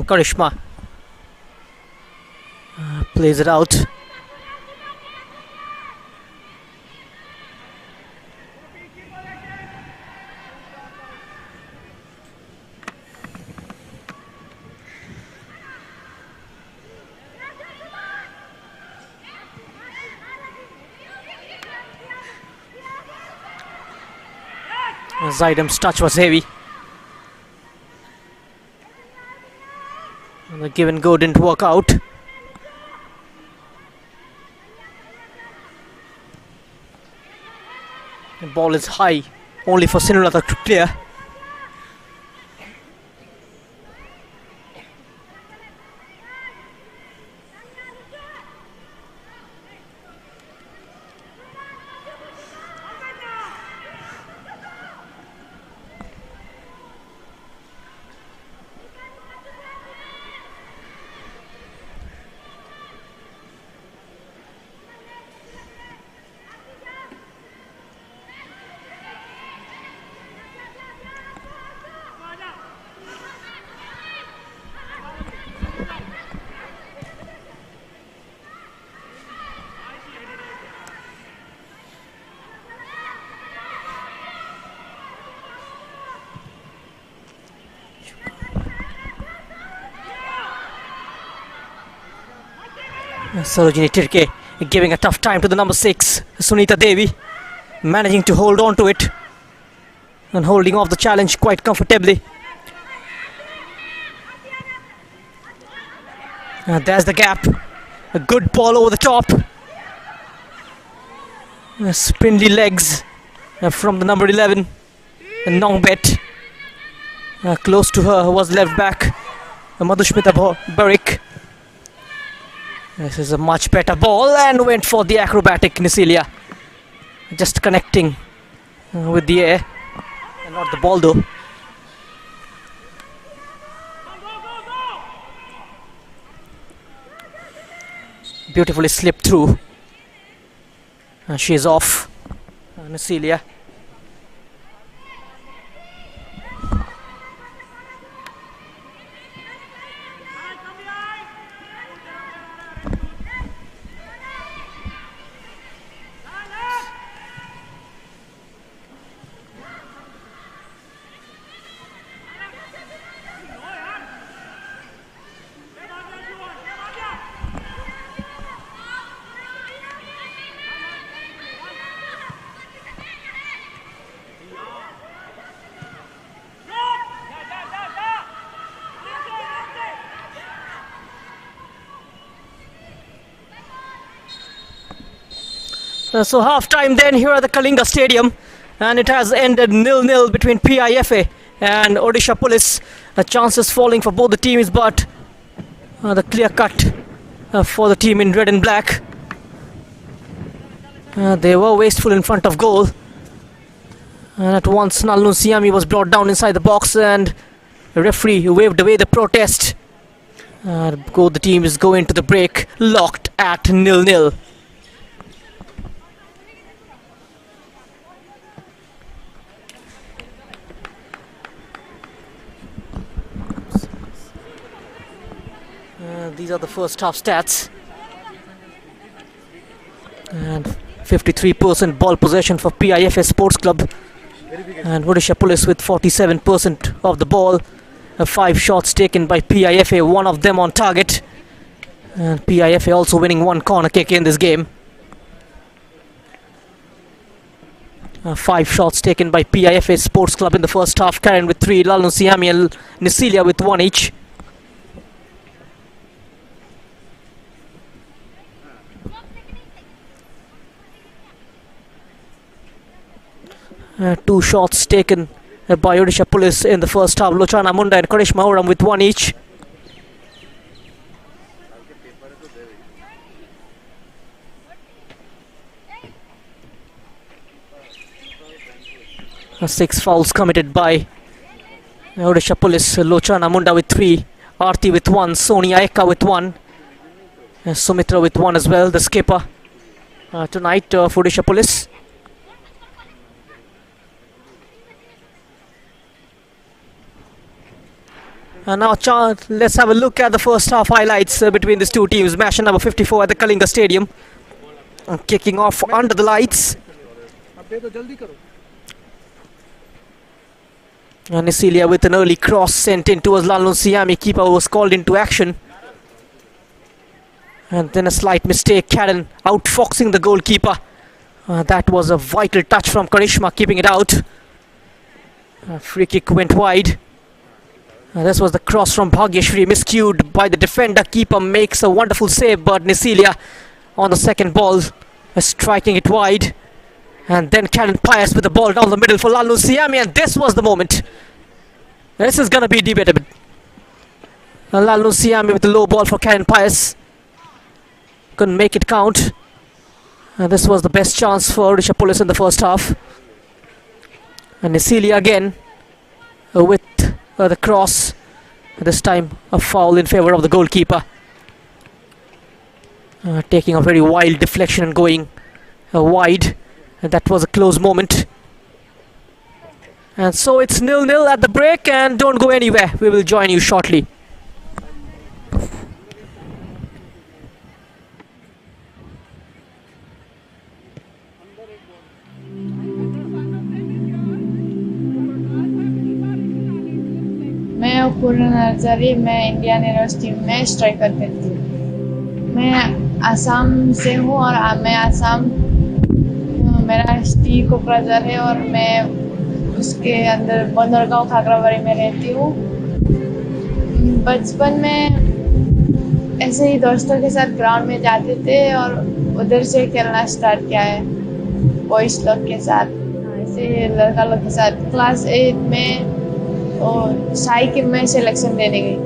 Karishma plays it out. Zaidam's touch was heavy. The give and go didn't work out. The ball is high, only for Sinulata to clear. Sarojini Tirke giving a tough time to the number 6, Sunita Devi, managing to hold on to it and holding off the challenge quite comfortably. There's the gap. A good ball over the top. Spindly legs from the number 11, Nongbet. Close to her was left back, Madhushmita Barik. This is a much better ball and went for the acrobatic Nisilia. Just connecting with the air and not the ball though. Beautifully slipped through. She is off. Nisilia. So half time then here at the Kalinga Stadium, and it has ended 0-0 between PIFA and Odisha Police. Chances falling for both the teams, but the clear cut for the team in red and black. They were wasteful in front of goal. And at once Nalun Siami was brought down inside the box and the referee waved away the protest. The team is going to the break, locked at 0-0. These are the first half stats. And 53% ball possession for PIFA Sports Club. And Odisha Police with 47% of the ball. 5 shots taken by PIFA, one of them on target. And PIFA also winning 1 corner kick in this game. 5 shots taken by PIFA Sports Club in the first half. Karen with 3, Lalun Siami and Nisilia with 1 each. Two shots taken by Odisha Police in the first half. Lochana Munda and Karishma Oram with 1 each. Six fouls committed by Odisha Police. Lochana Munda with 3, Arti with 1, Sonia Eka with 1, Sumitra with 1 as well, the skipper tonight for Odisha Police. And now let's have a look at the first half highlights between these two teams. Match number 54 at the Kalinga Stadium. Kicking off under the lights. And Nisilia with an early cross sent in towards Lalun Siami. Keeper was called into action. And then a slight mistake. Karen outfoxing the goalkeeper. That was a vital touch from Karishma, keeping it out. Free kick went wide. This was the cross from Bhagyashri, miscued by the defender. Keeper makes a wonderful save, but Nisilia on the second ball striking it wide. And then Karen Pius with the ball down the middle for Lalun Siami, and this was the moment. This is going to be debatable. Lalun Siami with the low ball for Karen Pius. Couldn't make it count. And this was the best chance for Odisha Police in the first half. And Nisilia again with the cross. This time a foul in favor of the goalkeeper. Taking a very wild deflection and going wide. And that was a close moment. And so it's 0-0 at the break, and don't go anywhere. We will join you shortly. मैं पूर्ण nursery में Indian university में striker करती हूँ। मैं आसाम से हूँ और मैं आसाम मेरा टी कोकराझार है और मैं उसके अंदर बंदरगांव खागराबाड़ी में रहती हूँ। बचपन में ऐसे ही दोस्तों के साथ ग्राउंड में जाते थे और उधर से खेलना स्टार्ट किया है बॉयज लोग के साथ, ऐसे लड़का लोग के साथ। क्लास 8 में और साइकिल में सिलेक्शन देने गई।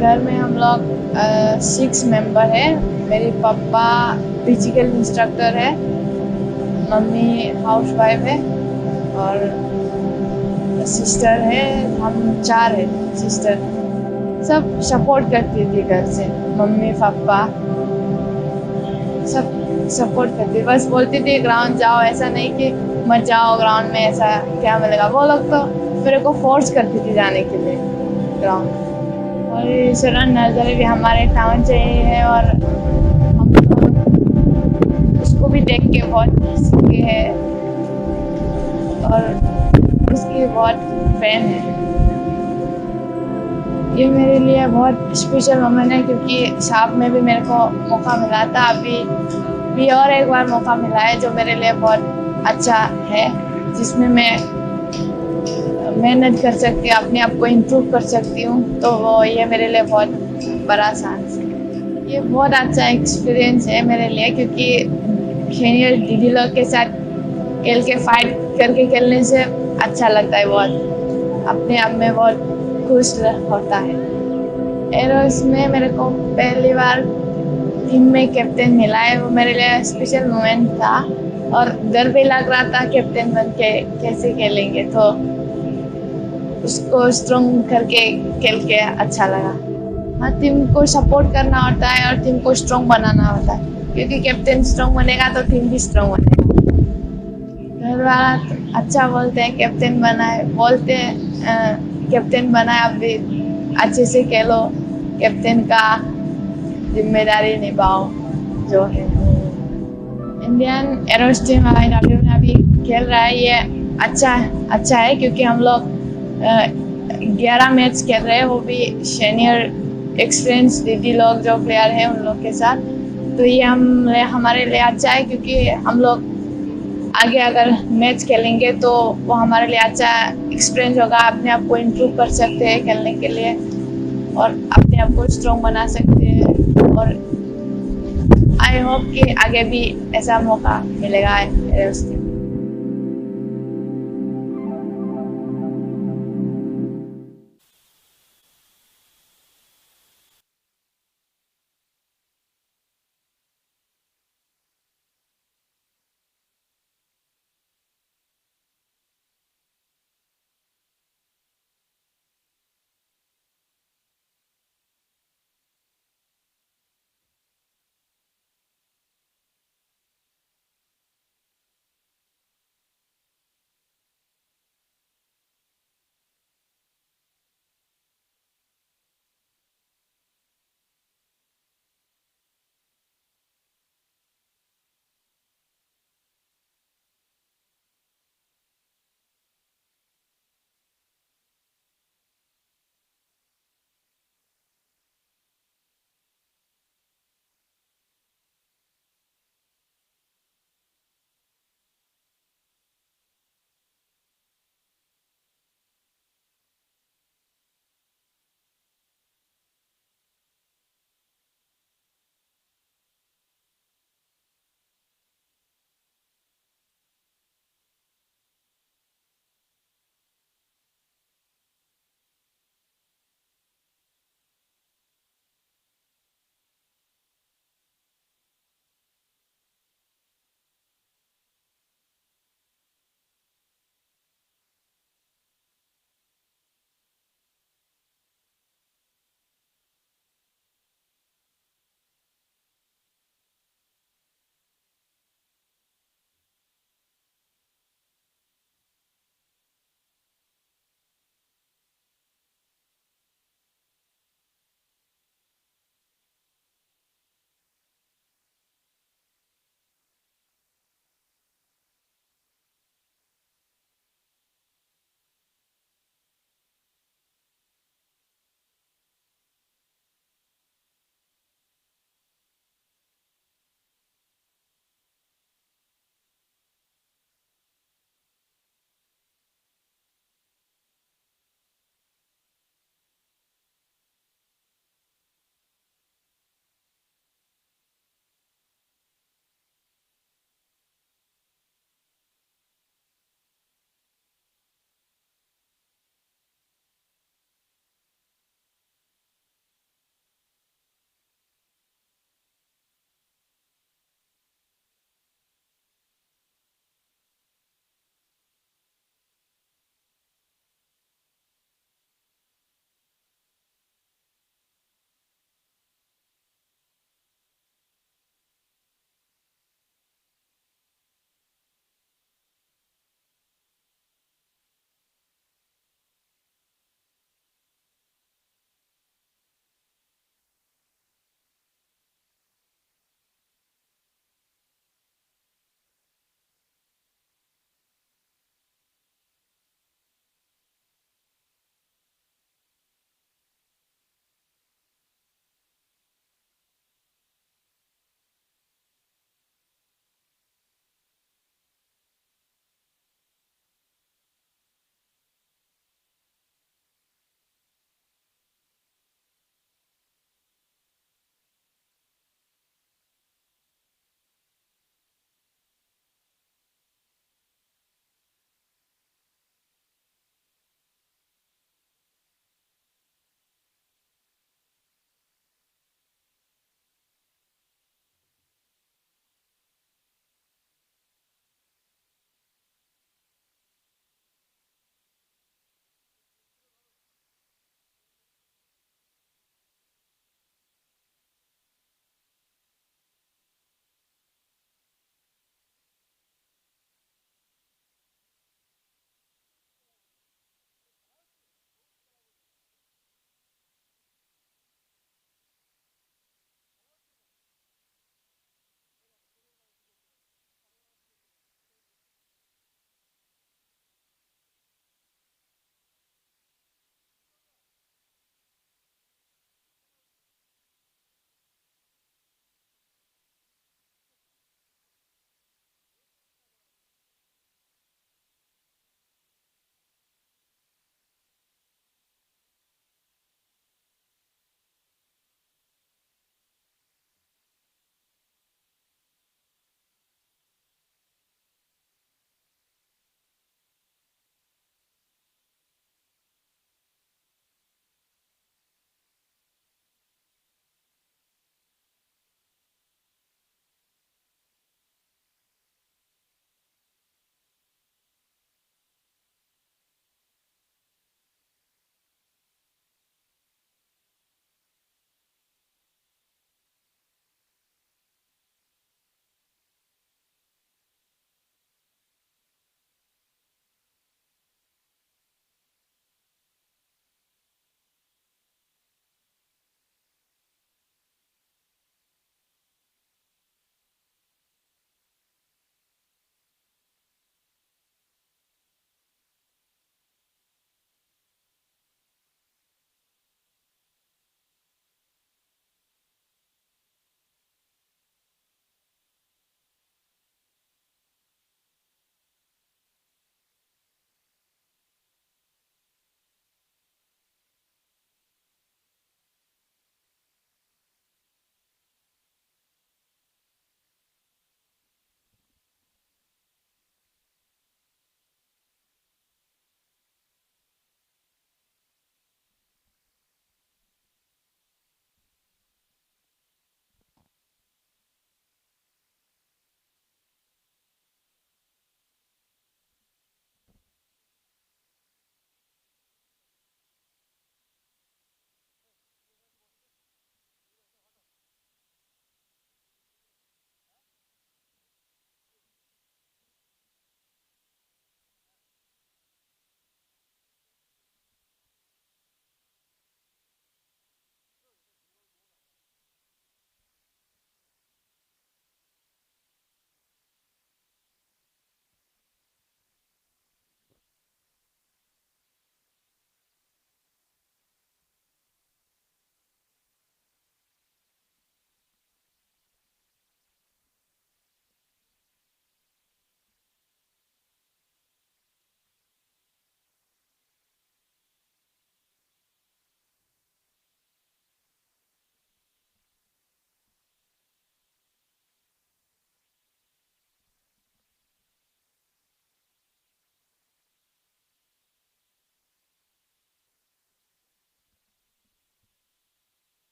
घर में हम लोग 6 मेंबर हैं। मेरे पापा फिजिकल इंस्ट्रक्टर है, मम्मी हाउसवाइफ है और सिस्टर है। हम 4 हैं सिस्टर। सब सपोर्ट करती थी घर से, मम्मी पापा सब सपोर्ट करती। बस बोलती थी ग्राउंड जाओ, ऐसा नहीं कि मत जाओ ग्राउंड में, ऐसा क्या मिलेगा। वो लोग तो मेरे को फोर्स करती थी जाने के लिए ग्राउंड। और शरण नर्सरी भी हमारे टाउन से ही है और हम उसको भी देख के बहुत सीखे हैं और उसकी बहुत फैन है। ये मेरे लिए बहुत स्पेशल मोमेंट है क्योंकि शाप में भी मेरे को मौका मिला था, अभी भी और एक बार मौका मिला है जो मेरे लिए बहुत अच्छा है, जिसमें मैं मेहनत कर सकती हूँ, अपने आप को इम्प्रूव कर सकती हूँ। तो वो ये मेरे लिए बहुत बड़ा चांस है। ये बहुत अच्छा एक्सपीरियंस है मेरे लिए क्योंकि सीनियर दीदी लोग के साथ खेल के फाइट करके खेलने से अच्छा लगता है, बहुत अपने आप में बहुत खुश होता है। एरोस में मेरे को पहली बार टीम में कैप्टन मिला है वो मेरे लिए स्पेशल मोमेंट था और डर भी लग रहा था कैप्टन बन के कैसे खेलेंगे, तो उसको स्ट्रॉन्ग करके खेल के अच्छा लगा। हाँ, टीम को सपोर्ट करना होता है और टीम को स्ट्रॉन्ग बनाना होता है, क्योंकि कैप्टन स्ट्रॉन्ग बनेगा तो टीम भी स्ट्रॉन्ग बनेगा। घर वाला अच्छा बोलते हैं कैप्टन बनाए, बोलते हैं कैप्टन बनाए, आप भी अच्छे से खेलो, कैप्टन का जिम्मेदारी निभाओ जो है। इंडियन एरोस टीम IW में अभी खेल रहा है, ये अच्छा है क्योंकि हम लोग 11 मैच खेल रहे हैं, वो भी सीनियर एक्सपीरियंस दीदी लोग जो प्लेयर हैं उन लोग के साथ। तो ये हमारे लिए अच्छा है क्योंकि हम लोग आगे अगर मैच खेलेंगे तो वो हमारे लिए अच्छा एक्सपीरियंस होगा, अपने आप को इम्प्रूव कर सकते हैं खेलने के लिए और अपने आप को स्ट्रॉन्ग बना सकते हैं। और आई होप कि आगे भी ऐसा मौका मिलेगा उसके।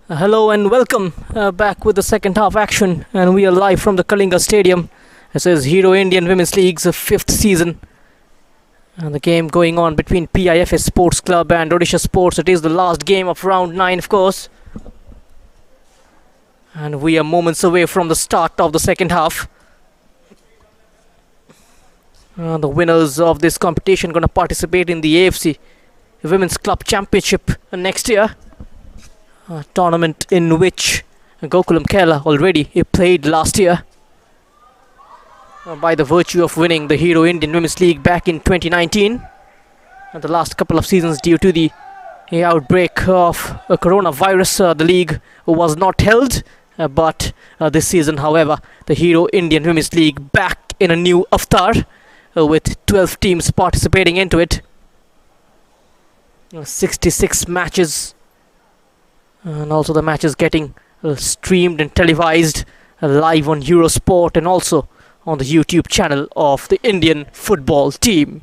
Hello and welcome back with the second half action, and we are live from the Kalinga Stadium. This is Hero Indian Women's League's fifth season, and the game going on between PIFA Sports Club and Odisha Sports. It is the last game of round 9, of course, and we are moments away from the start of the second half. The winners of this competition going to participate in the AFC Women's Club Championship next year. A tournament in which Gokulam Kerala already played last year by the virtue of winning the Hero Indian Women's League back in 2019. And the last couple of seasons, due to the outbreak of a coronavirus, the league was not held. But this season, however, the Hero Indian Women's League back in a new avatar with 12 teams participating into it. 66 matches. And also the matches getting streamed and televised live on Eurosport and also on the YouTube channel of the Indian football team.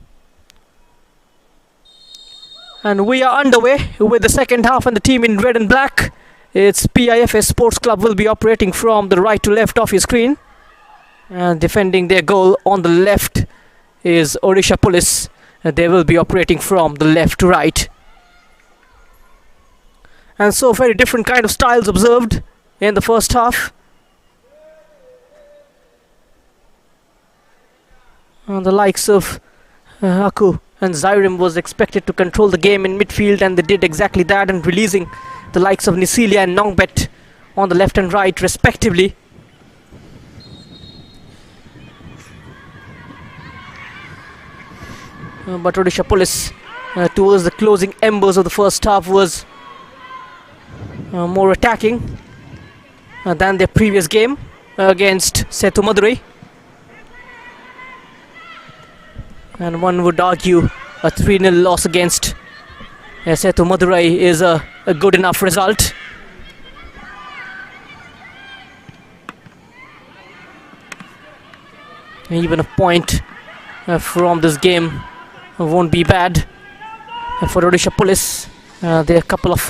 And we are underway with the second half, and the team in red and black. It's PIFA Sports Club will be operating from the right to left of your screen. And defending their goal on the left is Odisha Police. They will be operating from the left to right. And so very different kind of styles observed in the first half. And the likes of Aku and Zyrim was expected to control the game in midfield, and they did exactly that, and releasing the likes of Nisilia and Nongbet on the left and right respectively. But Odisha Police towards the closing embers of the first half was more attacking than their previous game against Setu Madurai. And one would argue a 3-0 loss against Setu Madurai is a good enough result. Even a point from this game won't be bad for Odisha Police. There are a couple of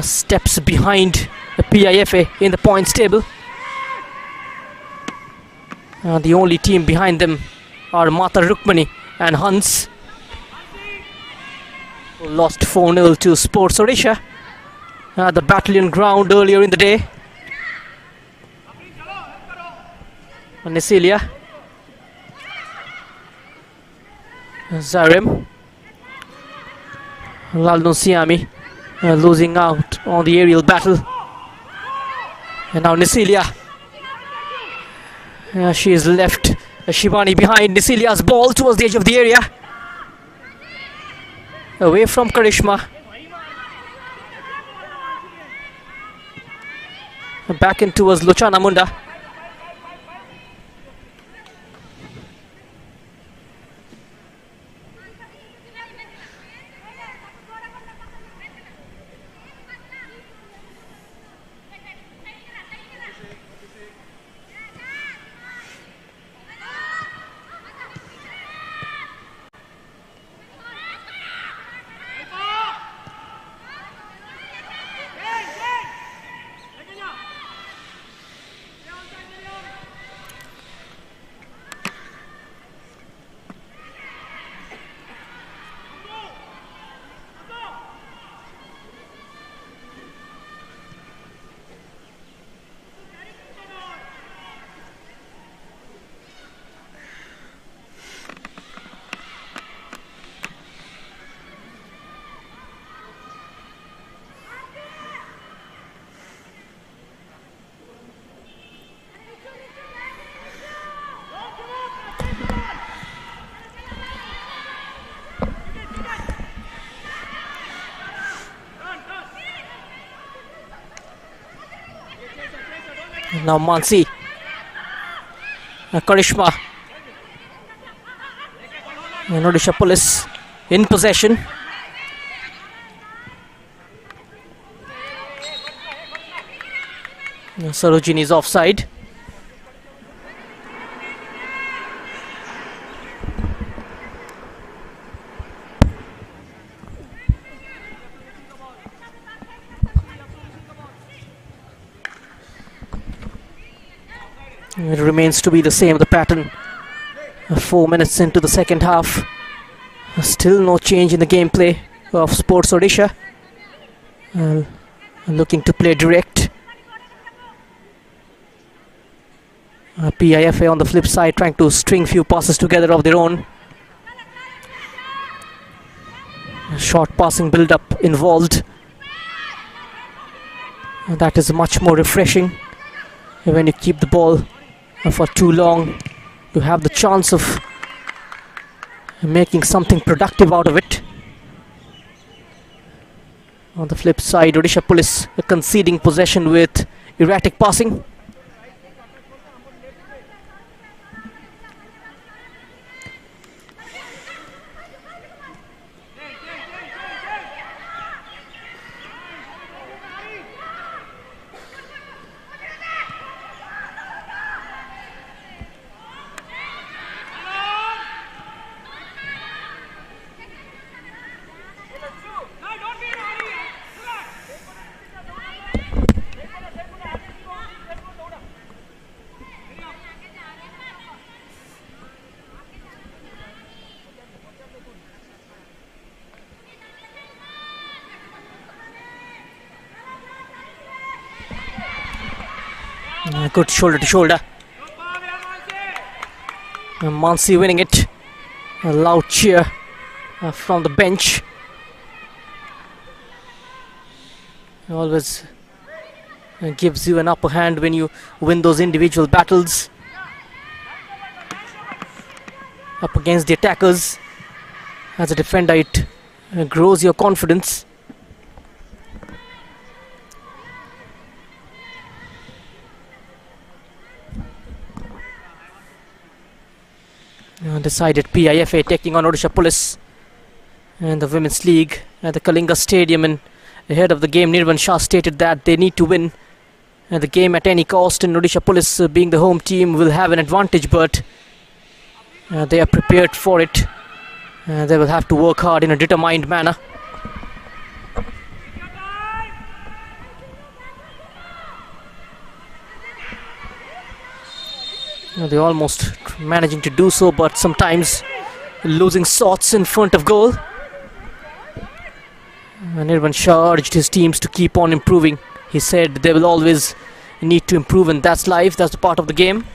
steps behind the PIFA in the points table. The only team behind them are Mata Rukmani and Hans, who lost 4-0 to Sports Odisha at the Battalion ground earlier in the day. Nesilia, Zarem, Laldon Siami losing out on the aerial battle. And now Nisilia. She is left Shivani behind. Nisilia's ball towards the edge of the area. Away from Karishma. Back in towards Luchana Munda. Now Mansi, Karishma, and Odisha Police in possession. Sarojini is offside. It remains to be the same, the pattern. 4 minutes into the second half. Still no change in the gameplay of Sports Odisha. Looking to play direct. PIFA on the flip side trying to string few passes together of their own. Short passing build-up involved. That is much more refreshing. When you keep the ball for too long, you have the chance of making something productive out of it. On the flip side, Odisha Police conceding possession with erratic passing. Good shoulder to shoulder. Mansi winning it. A loud cheer from the bench. Always gives you an upper hand when you win those individual battles up against the attackers. As a defender, it grows your confidence. Decided PIFA taking on Odisha Police and the Women's League at the Kalinga Stadium, and ahead of the game Nirvan Shah stated that they need to win the game at any cost, and Odisha Police being the home team will have an advantage, but they are prepared for it. They will have to work hard in a determined manner. They're almost managing to do so, but sometimes losing shots in front of goal. Nirvan Shah urged his teams to keep on improving. He said they will always need to improve, and that's life, that's the part of the game.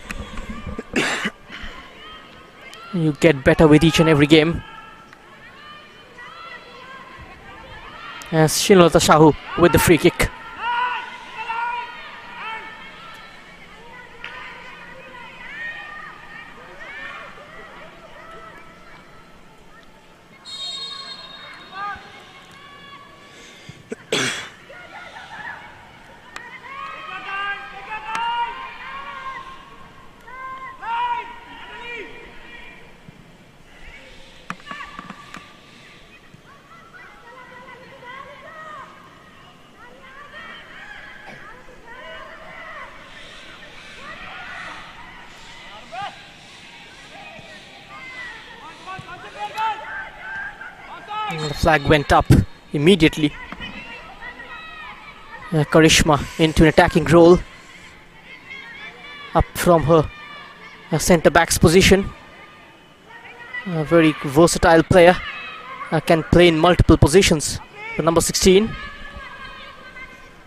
You get better with each and every game. As Shinlata Shahu with the free kick. The flag went up immediately. Karishma into an attacking role. Up from her centre back's position. A very versatile player. Can play in multiple positions. The number 16.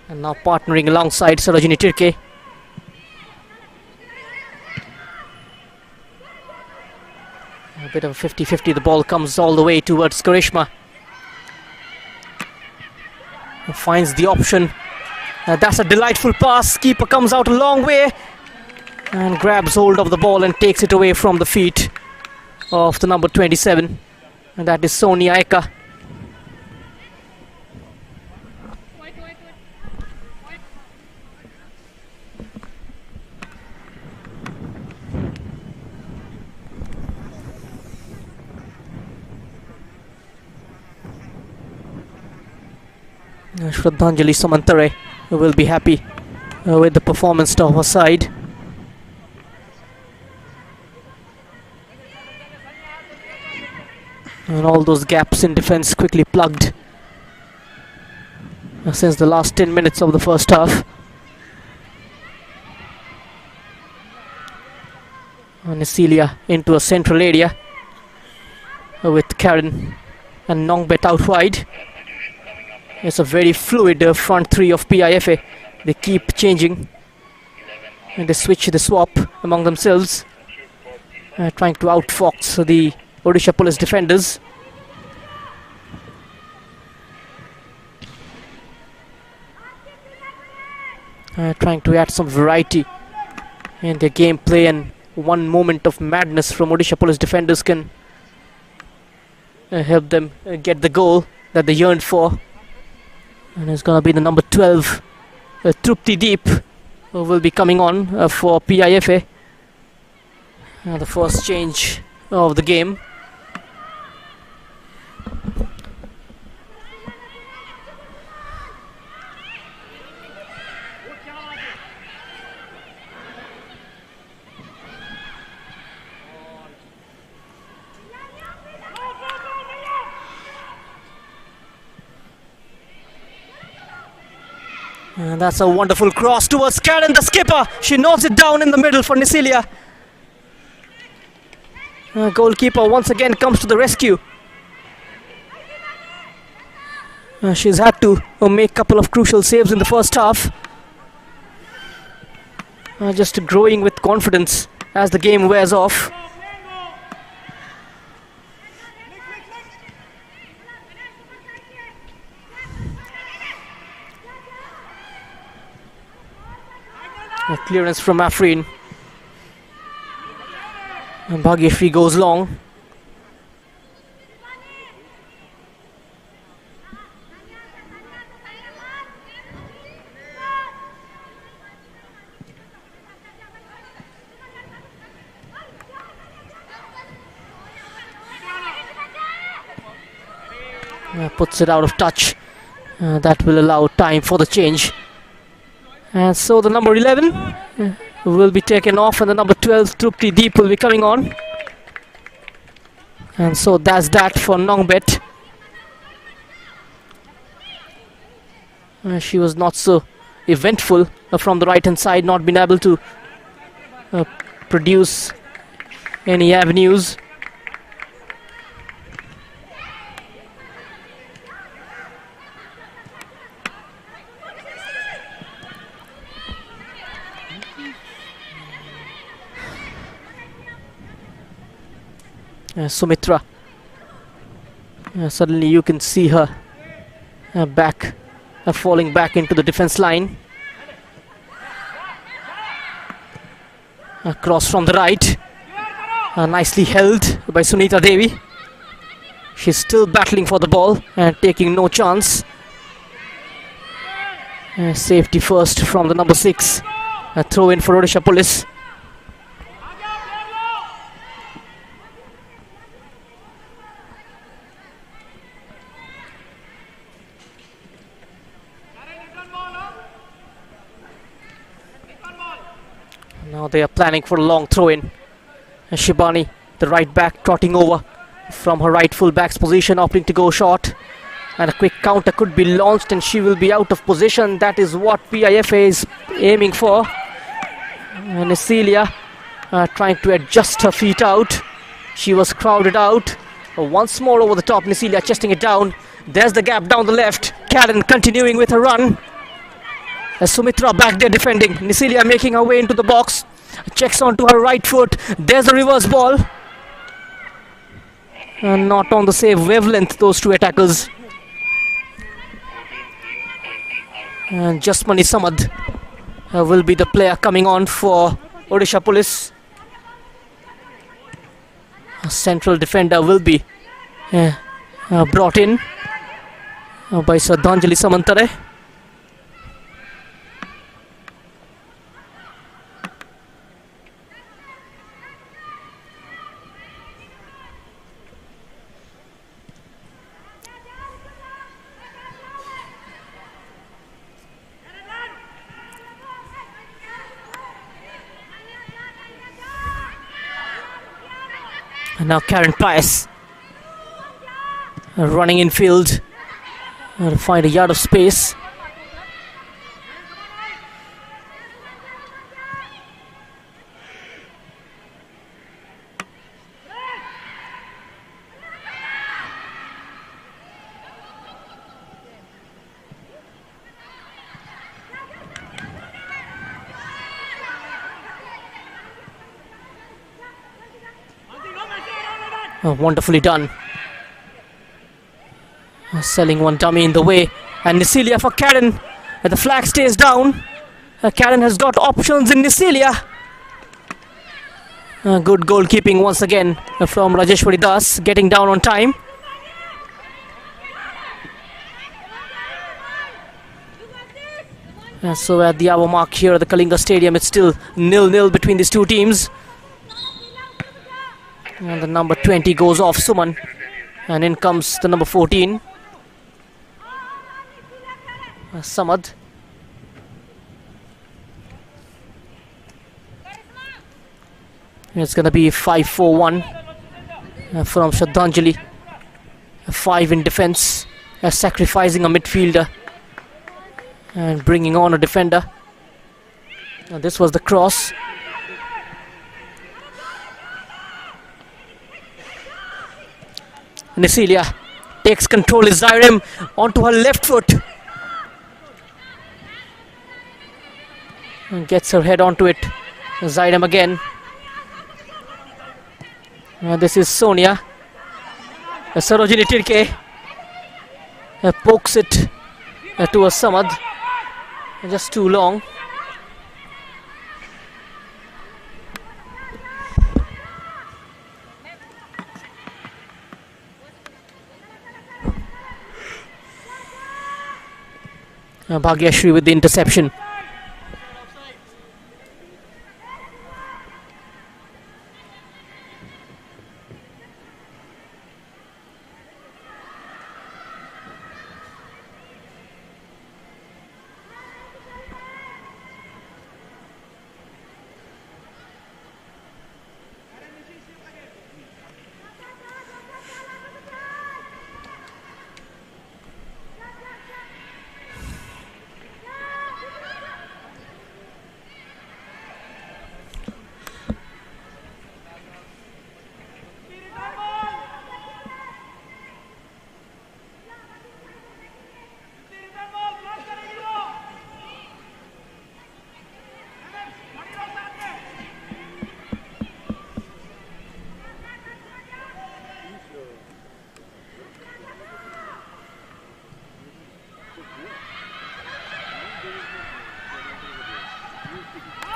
And now partnering alongside Sarojini Tirke. A bit of a 50-50. The ball comes all the way towards Karishma. Finds the option. That's a delightful pass. Keeper comes out a long way and grabs hold of the ball and takes it away from the feet of the number 27. And that is Sonia Eka. Shraddhanjali Samantare will be happy with the performance of her side. And all those gaps in defense quickly plugged since the last 10 minutes of the first half. Nasilia into a central area with Karen and Nongbet out wide. It's a very fluid front three of PIFA. They keep changing and they switch the swap among themselves, trying to outfox the Odisha Police defenders. Trying to add some variety in their gameplay, and one moment of madness from Odisha Police defenders can help them get the goal that they yearned for. And it's going to be the number 12, Trupti Deep, who will be coming on for PIFA. The first change of the game. And that's a wonderful cross towards Karen, the skipper. She knocks it down in the middle for Nisilia. Goalkeeper once again comes to the rescue. She's had to make a couple of crucial saves in the first half. Just growing with confidence as the game wears off. A clearance from Afreen. And Bhagyashri goes long. Puts it out of touch. That will allow time for the change. And so the number 11 will be taken off, and the number 12, Trupti Deep, will be coming on. And so that's that for Nongbet. She was not so eventful from the right hand side, not been able to produce any avenues. Sumitra, suddenly you can see her back, falling back into the defense line. Cross from the right, nicely held by Sunita Devi. She's still battling for the ball and taking no chance. Safety first from the number 6. A throw in for Odisha Police. Now they are planning for a long throw in. Shibani, the right back, trotting over from her right full back's position, opting to go short. And a quick counter could be launched and she will be out of position. That is what PIFA is aiming for. And Nasilia trying to adjust her feet out. She was crowded out. Once more over the top, Nasilia chesting it down. There's the gap down the left. Karen continuing with her run. Sumitra back there defending. Nisilia making her way into the box. Checks onto her right foot. There's a reverse ball. And not on the same wavelength, those two attackers. And Jasmani Samad will be the player coming on for Odisha Police. A central defender will be brought in by Shraddhanjali Samantare. And now Karen Pius running in field to find a yard of space. Wonderfully done. Selling one dummy in the way. And Nisilia for Karen. The flag stays down. Karen has got options in Nisilia. Good goalkeeping once again from Rajeshwari Das, getting down on time. So at the hour mark here at the Kalinga Stadium, it's still 0-0 between these two teams. And the number 20 goes off, Suman. And in comes the number 14, Samad. It's going to be 5-4-1 from Shraddhanjali. 5 in defense, sacrificing a midfielder and bringing on a defender. And this was the cross. Nisilia takes control. Is Zairem onto her left foot and gets her head onto it. Zairem again. This is Sonia. Sarojini Tirke pokes it to a Samad. Just too long. Bhagyashri with the interception.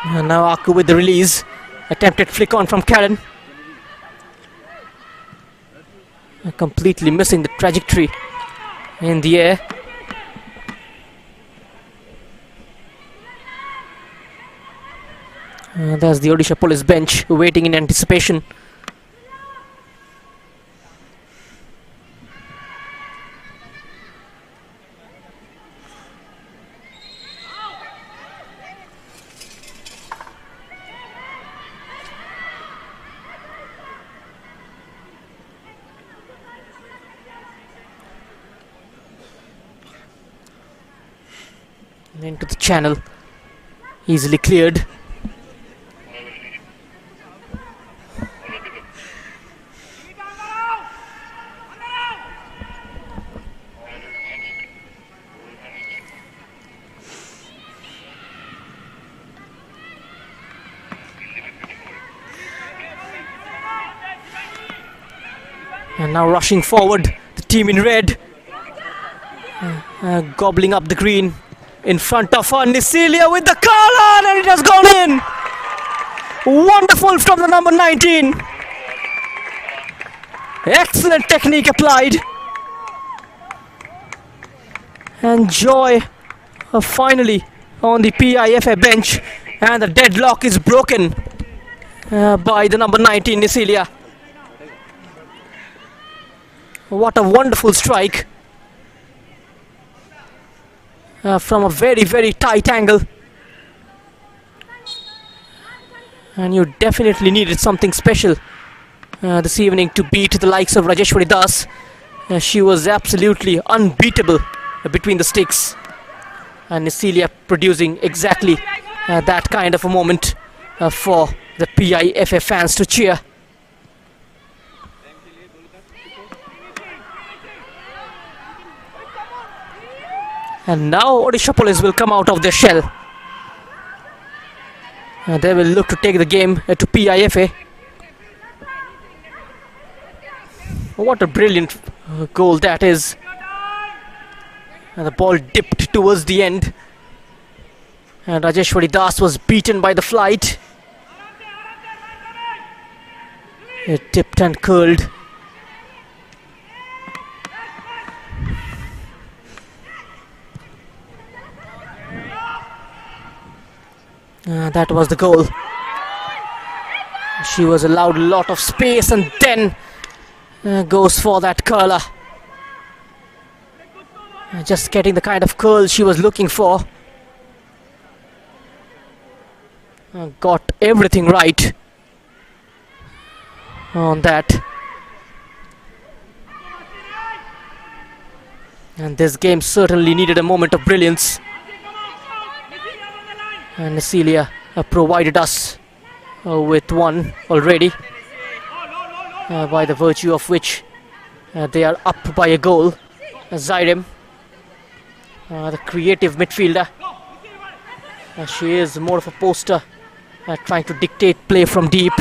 And now Aku with the release. Attempted flick on from Karen. Completely missing the trajectory in the air. There's the Odisha police bench waiting in anticipation. Into the channel, easily cleared. And now rushing forward, the team in red, gobbling up the green. In front of her, Nisilia with the collar, and it has gone in. Wonderful from the number 19. Excellent technique applied. And Joy finally on the PIFA bench, and the deadlock is broken by the number 19, Nisilia. What a wonderful strike. From a very, very tight angle. And you definitely needed something special this evening to beat the likes of Rajeshwari Das. She was absolutely unbeatable between the sticks. And Nisilia producing exactly that kind of a moment for the PIFA fans to cheer. And now Odisha Police will come out of their shell. They will look to take the game to PIFA. What a brilliant goal that is. And the ball dipped towards the end. And Rajeshwari Das was beaten by the flight. It tipped and curled. That was the goal. She was allowed a lot of space and then goes for that curler. Just getting the kind of curl she was looking for. Got everything right on that. And this game certainly needed a moment of brilliance. And Nasilia provided us with one already, by the virtue of which they are up by a goal. Zairem, the creative midfielder, she is more of a poster, trying to dictate play from deep.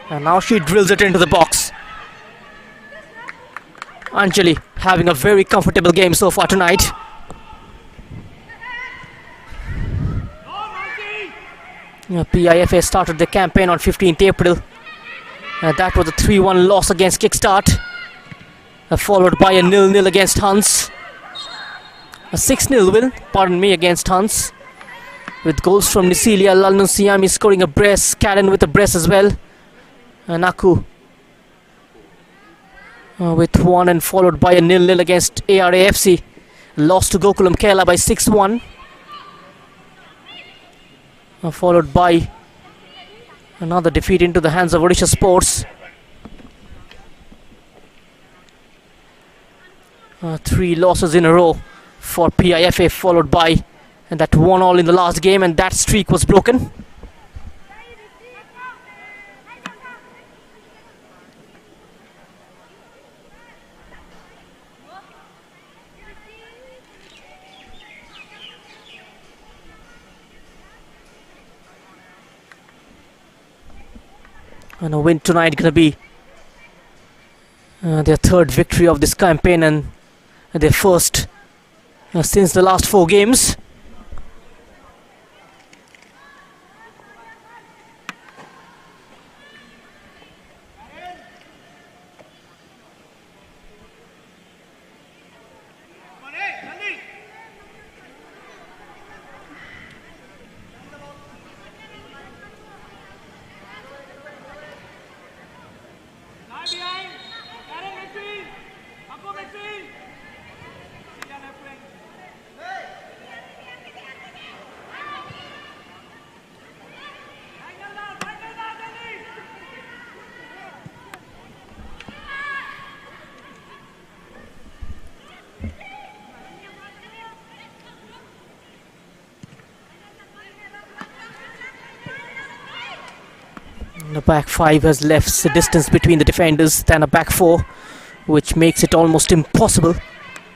And now she drills it into the box. Anjali having a very comfortable game so far tonight. PIFA started the campaign on 15th April. That was a 3-1 loss against Kickstart, followed by a 0-0 against Hans. A 6-0 win, pardon me, against Hans, with goals from Nisilia, Lalnu Siami scoring a brace, Karen with a brace as well, Naku with one, and followed by a 0-0 against ARAFC. Lost to Gokulam Kerala by 6-1. Followed by another defeat into the hands of Odisha Sports. 3 losses in a row for PIFA, followed by that 1-1 in the last game, and that streak was broken. And a win tonight going to be their 3rd victory of this campaign, and their first since the last 4 games. The back 5 has left the distance between the defenders than a back 4, which makes it almost impossible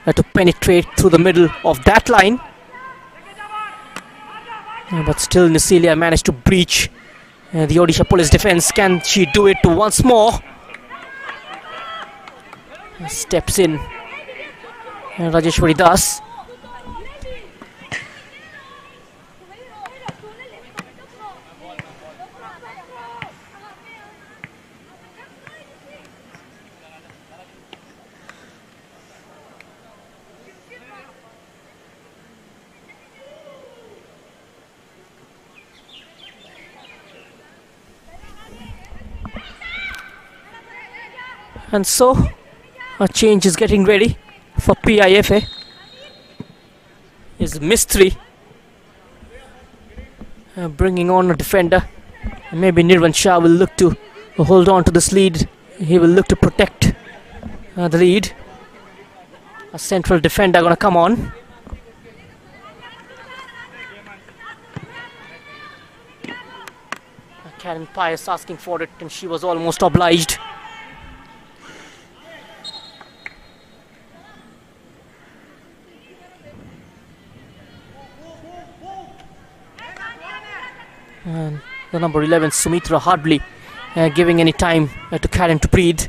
to penetrate through the middle of that line. But still Nisilia managed to breach the Odisha police defence. Can she do it once more? Steps in Rajeshwari Das. And so a change is getting ready for PIFA. Is Mistry bringing on a defender. Maybe Nirvan Shah will look to hold on to this lead. He will look to protect the lead. A central defender going to come on. Karen Pius asking for it, and she was almost obliged. And The number 11, Sumitra, hardly giving any time to Karen to breathe.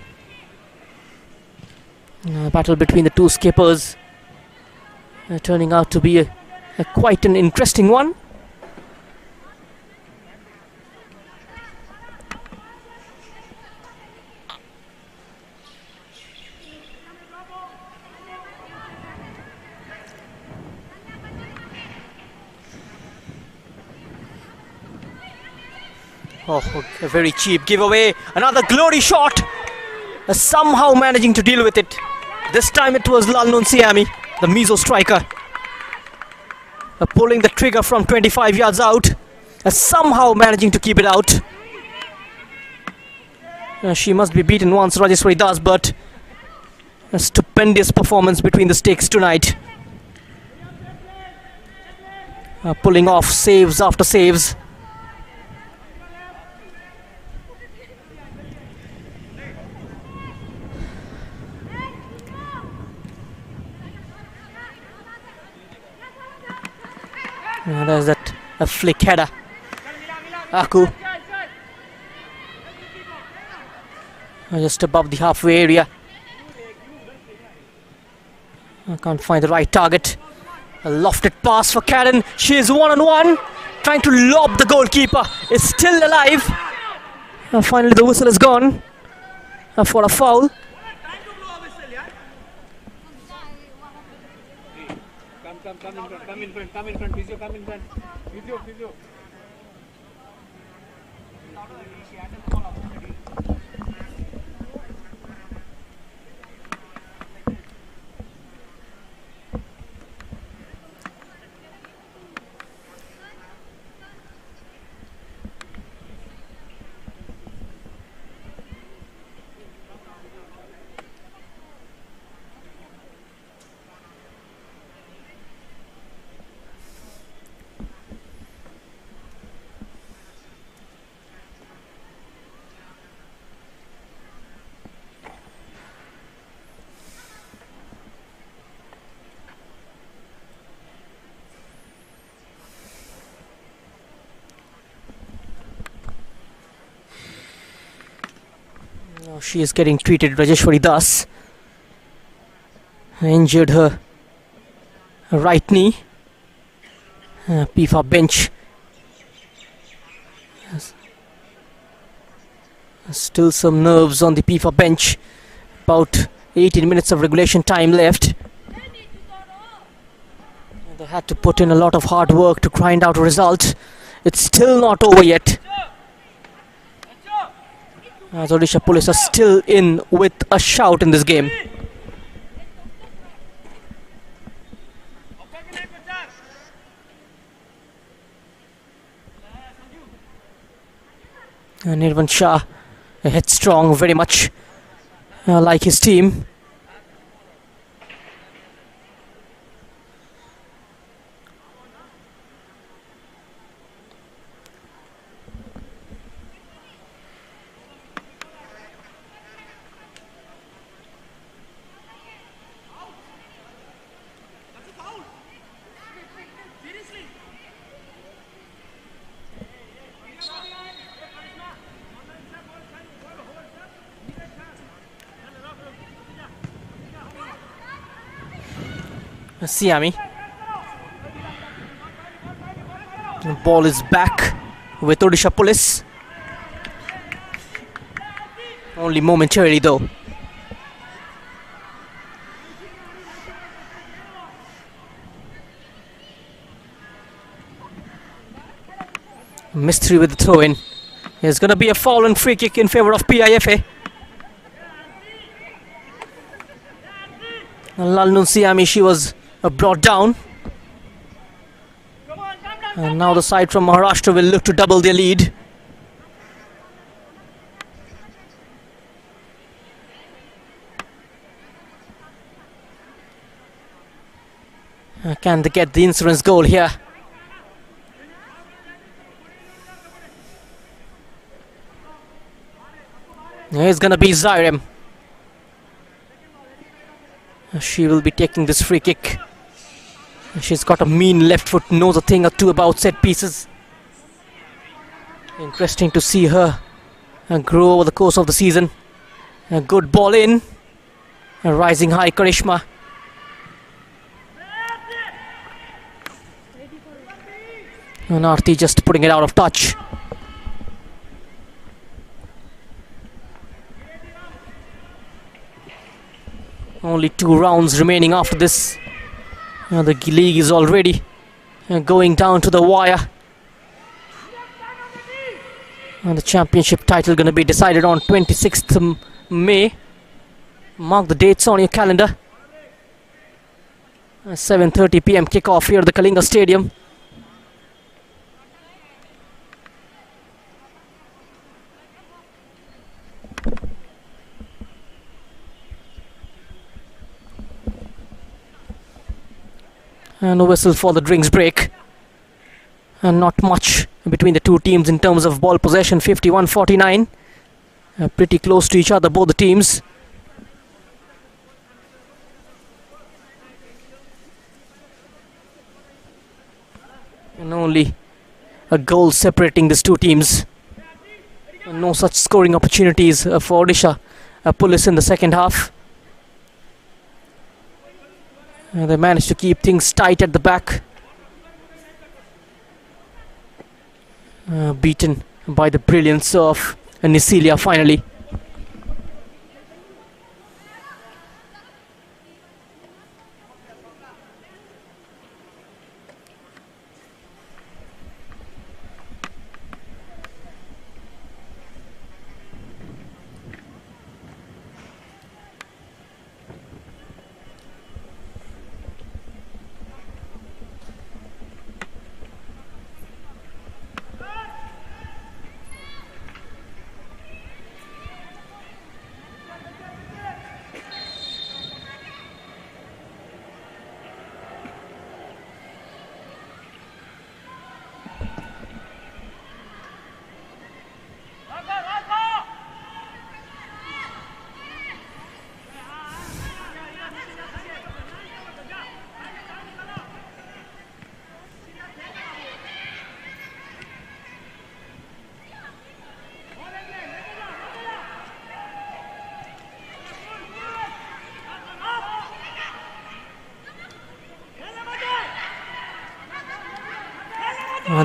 Battle between the two skippers turning out to be quite an interesting one. Oh, a very cheap giveaway. Another glory shot. Somehow managing to deal with it. This time it was Lalnun Siami, the Mizo striker. Pulling the trigger from 25 yards out. Somehow managing to keep it out. She must be beaten once, Rajeshwari Das, but a stupendous performance between the stakes tonight. Pulling off saves after saves. There's that a flick header. Aku just above the halfway area. I can't find the right target. A lofted pass for Karen. She is one-on-one, trying to lob the goalkeeper. Is still alive. Finally the whistle is gone for a foul. Come in front, physio, come in front. Physio. She is getting treated, Rajeshwari Das. Injured her right knee. PIFA bench. Still some nerves on the PIFA bench. About 18 minutes of regulation time left. They had to put in a lot of hard work to grind out a result. It's still not over yet. As Odisha Police are still in with a shout in this game. Nirvan Shah, headstrong, very much like his team. Siami. The ball is back with Odisha Police. Only momentarily though. Mystery with the throw in. There's going to be a foul and free kick in favor of PIFA. Lalnun Siami, she was brought down. And now the side from Maharashtra will look to double their lead. Can they get the insurance goal here? It's gonna be Zairem. She will be taking this free kick. She's got a mean left foot, knows a thing or two about set pieces. Interesting to see her grow over the course of the season. A good ball in. A rising high Karishma. And Aarti just putting it out of touch. Only 2 rounds remaining after this. The league is already going down to the wire. And the championship title going to be decided on 26th May. Mark the dates on your calendar. 7:30 p.m. kickoff here at the Kalinga Stadium. And a whistle for the drinks break. And not much between the two teams in terms of ball possession. 51-49. Pretty close to each other, both the teams. And only a goal separating these two teams. And no such scoring opportunities for Odisha Police in the second half. They managed to keep things tight at the back. Beaten by the brilliance of Nisilia finally.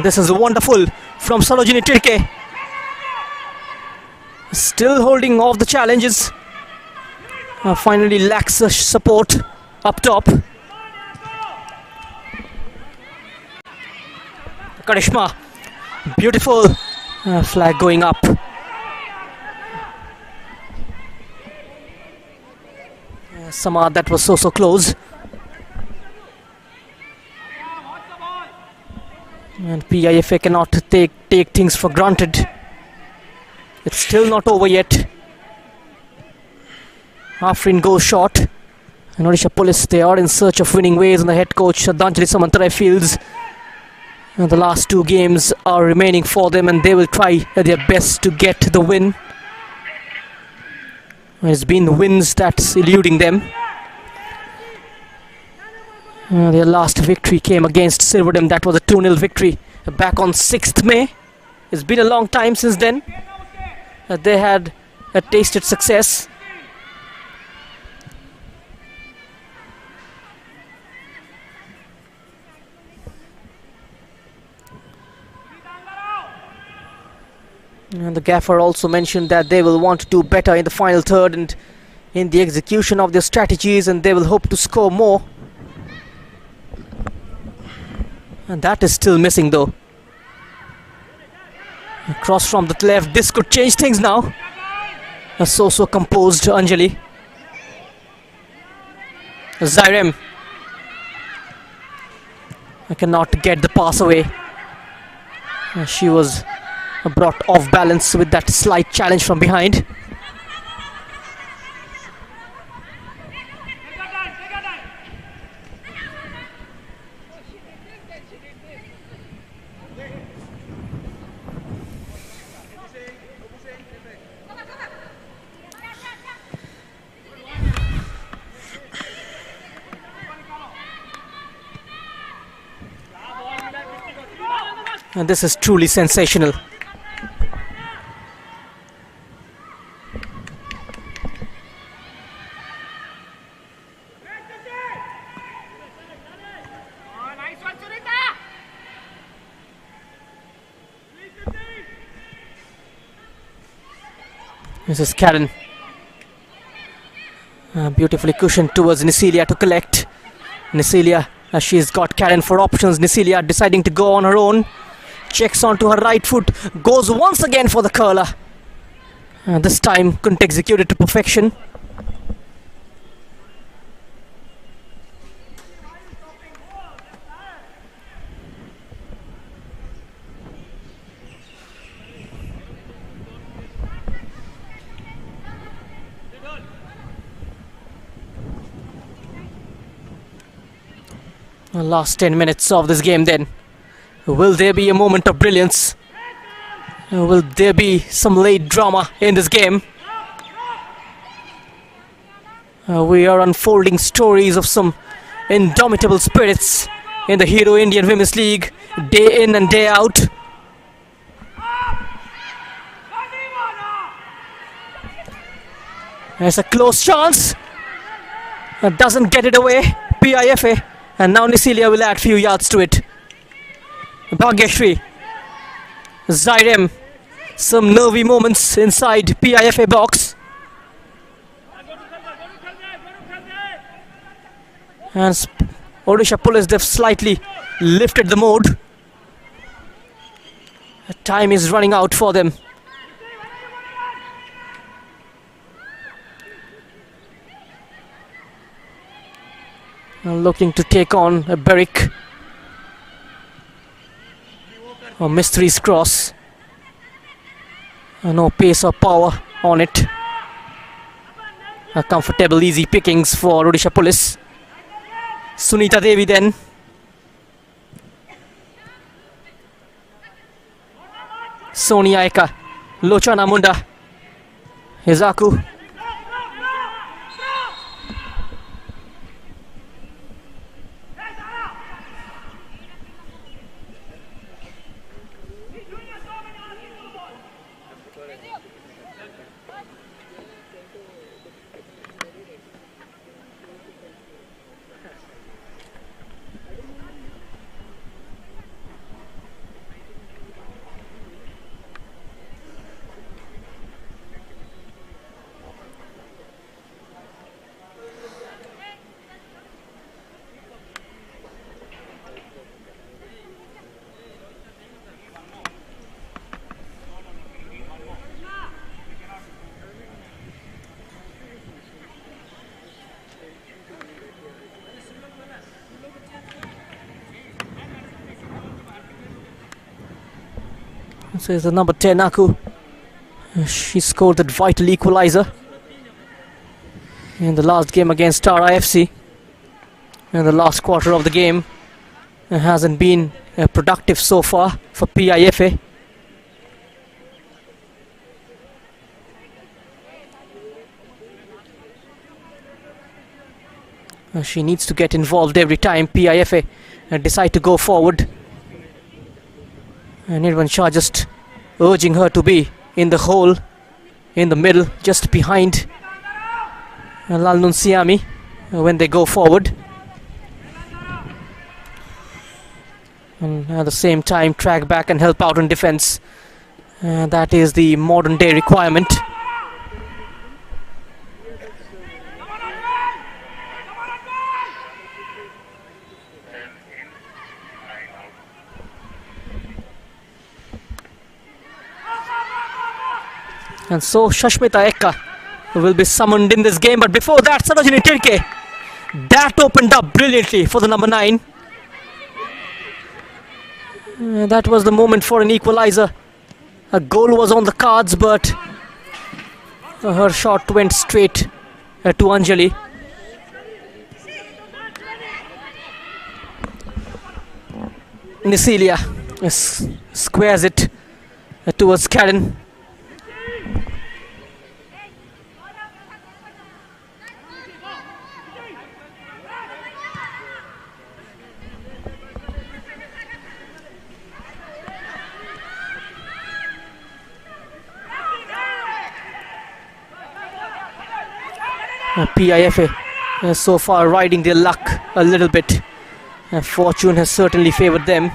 This is wonderful from Sarojini Tirke. Still holding off the challenges. Finally lacks support up top. Karishma. Beautiful flag going up. Samad, that was so close. And PIFA cannot take things for granted. It's still not over yet. Afrin goes short. And Odisha Police, they are in search of winning ways, and the head coach Danjali Samantarai feels the last 2 games are remaining for them, and they will try their best to get the win. It's been the wins that's eluding them. Their last victory came against Silverdam. That was a 2-0 victory back on 6th May. It's been a long time since then. They had tasted success. And the gaffer also mentioned that they will want to do better in the final third and in the execution of their strategies, and they will hope to score more. And that is still missing though. Cross from the left. This could change things now. So composed Anjali. Zairem. I cannot get the pass away. She was brought off balance with that slight challenge from behind. And this is truly sensational. This is Karen. Beautifully cushioned towards Nisilia to collect. Nisilia, she's got Karen for options. Nisilia deciding to go on her own. Checks onto her right foot. Goes once again for the curler. This time couldn't execute it to perfection. The last 10 minutes of this game then. Will there be a moment of brilliance? Will there be some late drama in this game? We are unfolding stories of some indomitable spirits in the Hero Indian Women's League, day in and day out. There's a close chance. Doesn't get it away. PIFA. And now Nisilia will add few yards to it. Bhagyashri. Zairem. Some nervy moments inside PIFA box. And Odisha Police, they've slightly lifted the mode. Time is running out for them. Looking to take on a Berwick. A Mystery's cross. No pace or power on it. A comfortable, easy pickings for Odisha Police. Sunita Devi then. Sonia Eka. Lochana Munda. Hizaku. So is the number 10 Aku. She scored that vital equalizer in the last game against Tara FC. In the last quarter of the game, it hasn't been productive so far for PIFA. She needs to get involved every time PIFA decide to go forward. And Nirvan Shah just urging her to be in the hole, in the middle, just behind Lalnun Siami when they go forward. And at the same time track back and help out in defense. That is the modern day requirement. And so Shashmita Ekka will be summoned in this game. But before that, Sarojini Tirke, that opened up brilliantly for the number 9. That was the moment for an equalizer. A goal was on the cards, but her shot went straight to Anjali. Nisilia squares it towards Karen. PIFA so far riding their luck a little bit. Fortune has certainly favoured them.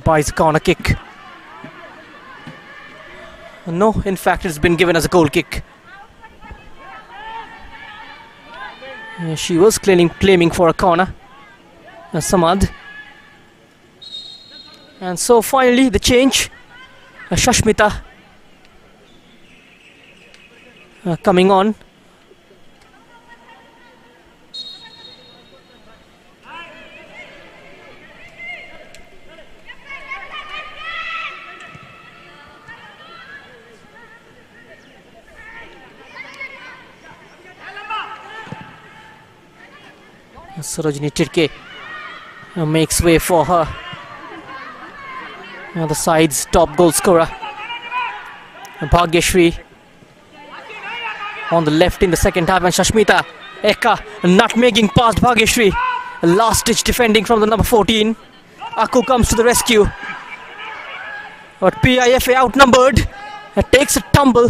buys a corner kick. No, in fact, it's been given as a goal kick. She was claiming for a corner, Samad. And so finally the change. Shashmita coming on. Sarojini Tirke makes way for her. The side's top goal scorer. Bhagyashri on the left in the second half, and Shashmita Eka nutmegging past Bhagyashri. Last ditch defending from the number 14. Aku comes to the rescue. But PIFA outnumbered. Takes a tumble.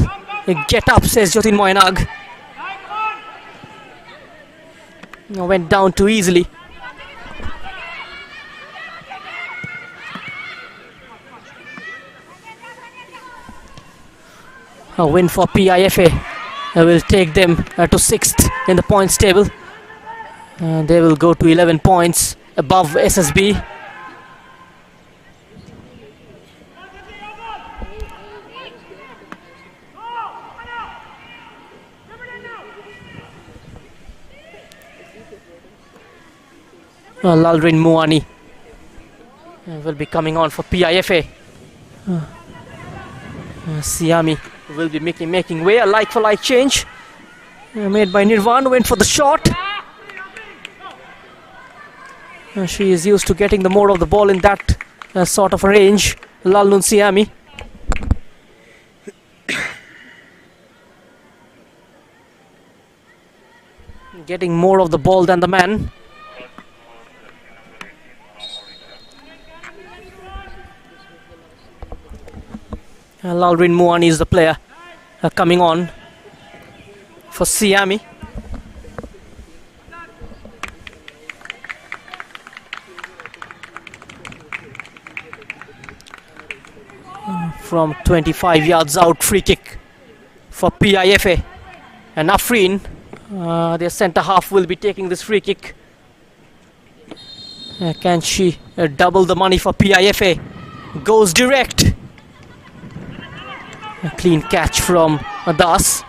Get up, says Jyotin Moyanag. Went down too easily. A win for PIFA will take them to 6th in the points table. They will go to 11 points above SSB. Lalrin Muani will be coming on for PIFA. Siami will be making way. A like-for-like change made by Nirvan. Went for the shot. She is used to getting the more of the ball in that sort of range. Lalnun Siami. Getting more of the ball than the man. Lalrin Muani is the player coming on for Siami. From 25 yards out, free kick for PIFA. And Afreen, their centre half, will be taking this free kick. Can she double the money for PIFA? Goes direct. A clean catch from Das.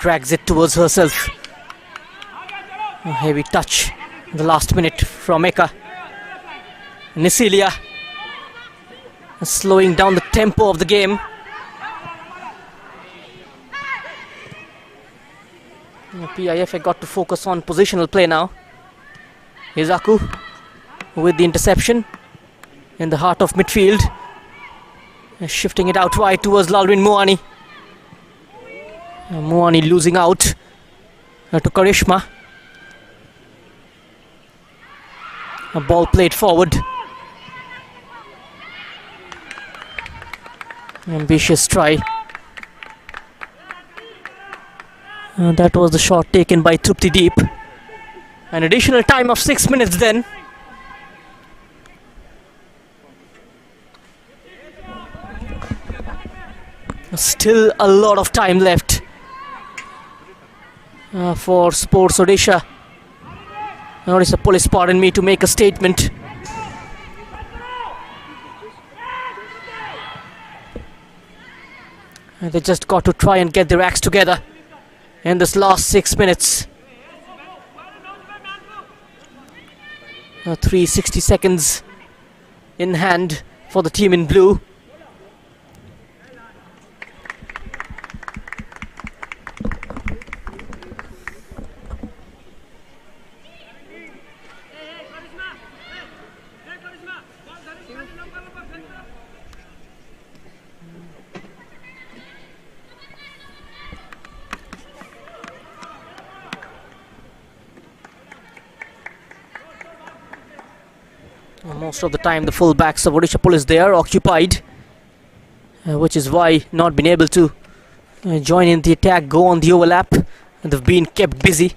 Drags it towards herself. A heavy touch in the last minute from Eka. Nisilia slowing down the tempo of the game. PIFA got to focus on positional play now. Here's Aku with the interception in the heart of midfield. Shifting it out wide towards Lalrin Muani. Muani losing out to Karishma. A ball played forward. Ambitious try. That was the shot taken by Trupti Deep. An additional time of 6 minutes then. Still a lot of time left for Sports Odisha. Odisha Police, pardon me, to make a statement. And they just got to try and get their acts together in this last 6 minutes. 360 seconds in hand for the team in blue. Most of the time the full backs of Odisha Police they are occupied, which is why not been able to join in the attack, go on the overlap, and they've been kept busy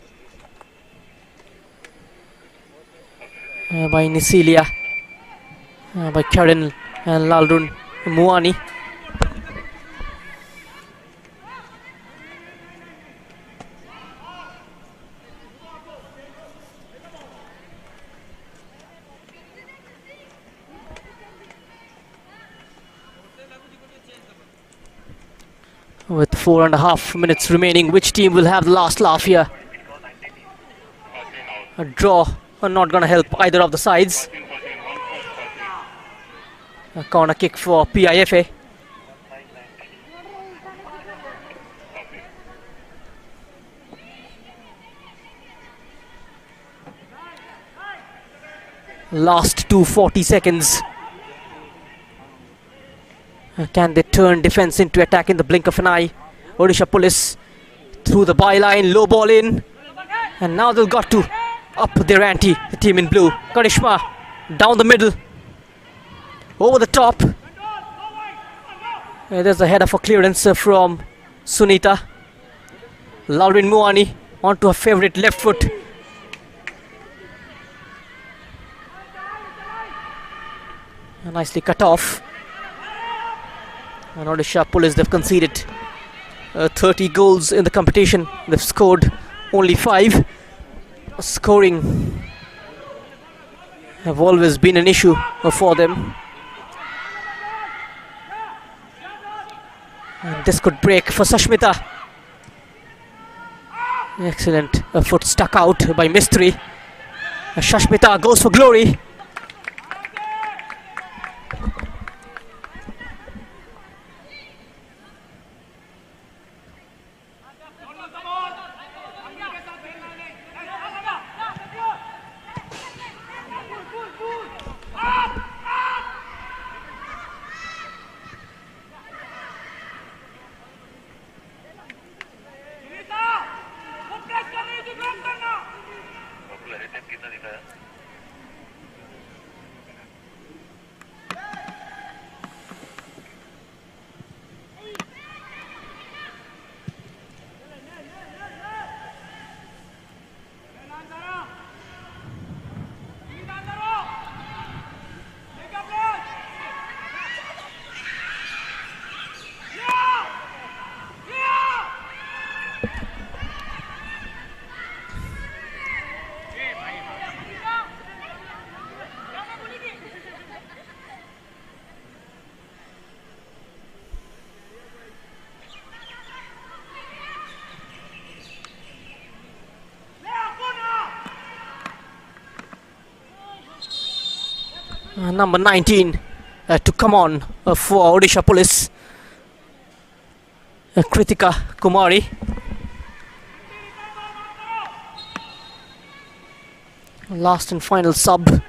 by Nisilia, by Karen and Lalrun Muani. With 4.5 minutes remaining, which team will have the last laugh here? A draw are not going to help either of the sides. A corner kick for PIFA. Last 240 seconds. Can they turn defense into attack in the blink of an eye? Odisha Police through the byline, low ball in, and now they've got to up their ante. The team in blue, Karishma down the middle, over the top. There's a header for clearance from Sunita. Lalrin Muani onto her favourite left foot. Nicely cut off. And Odisha Police, they've conceded 30 goals in the competition. They've scored only 5. Scoring have always been an issue for them. And this could break for Sashmita. Excellent. A foot stuck out by Mistry. Sashmita goes for glory. Number 19 to come on for Odisha Police, Kritika Kumari. Last and final sub.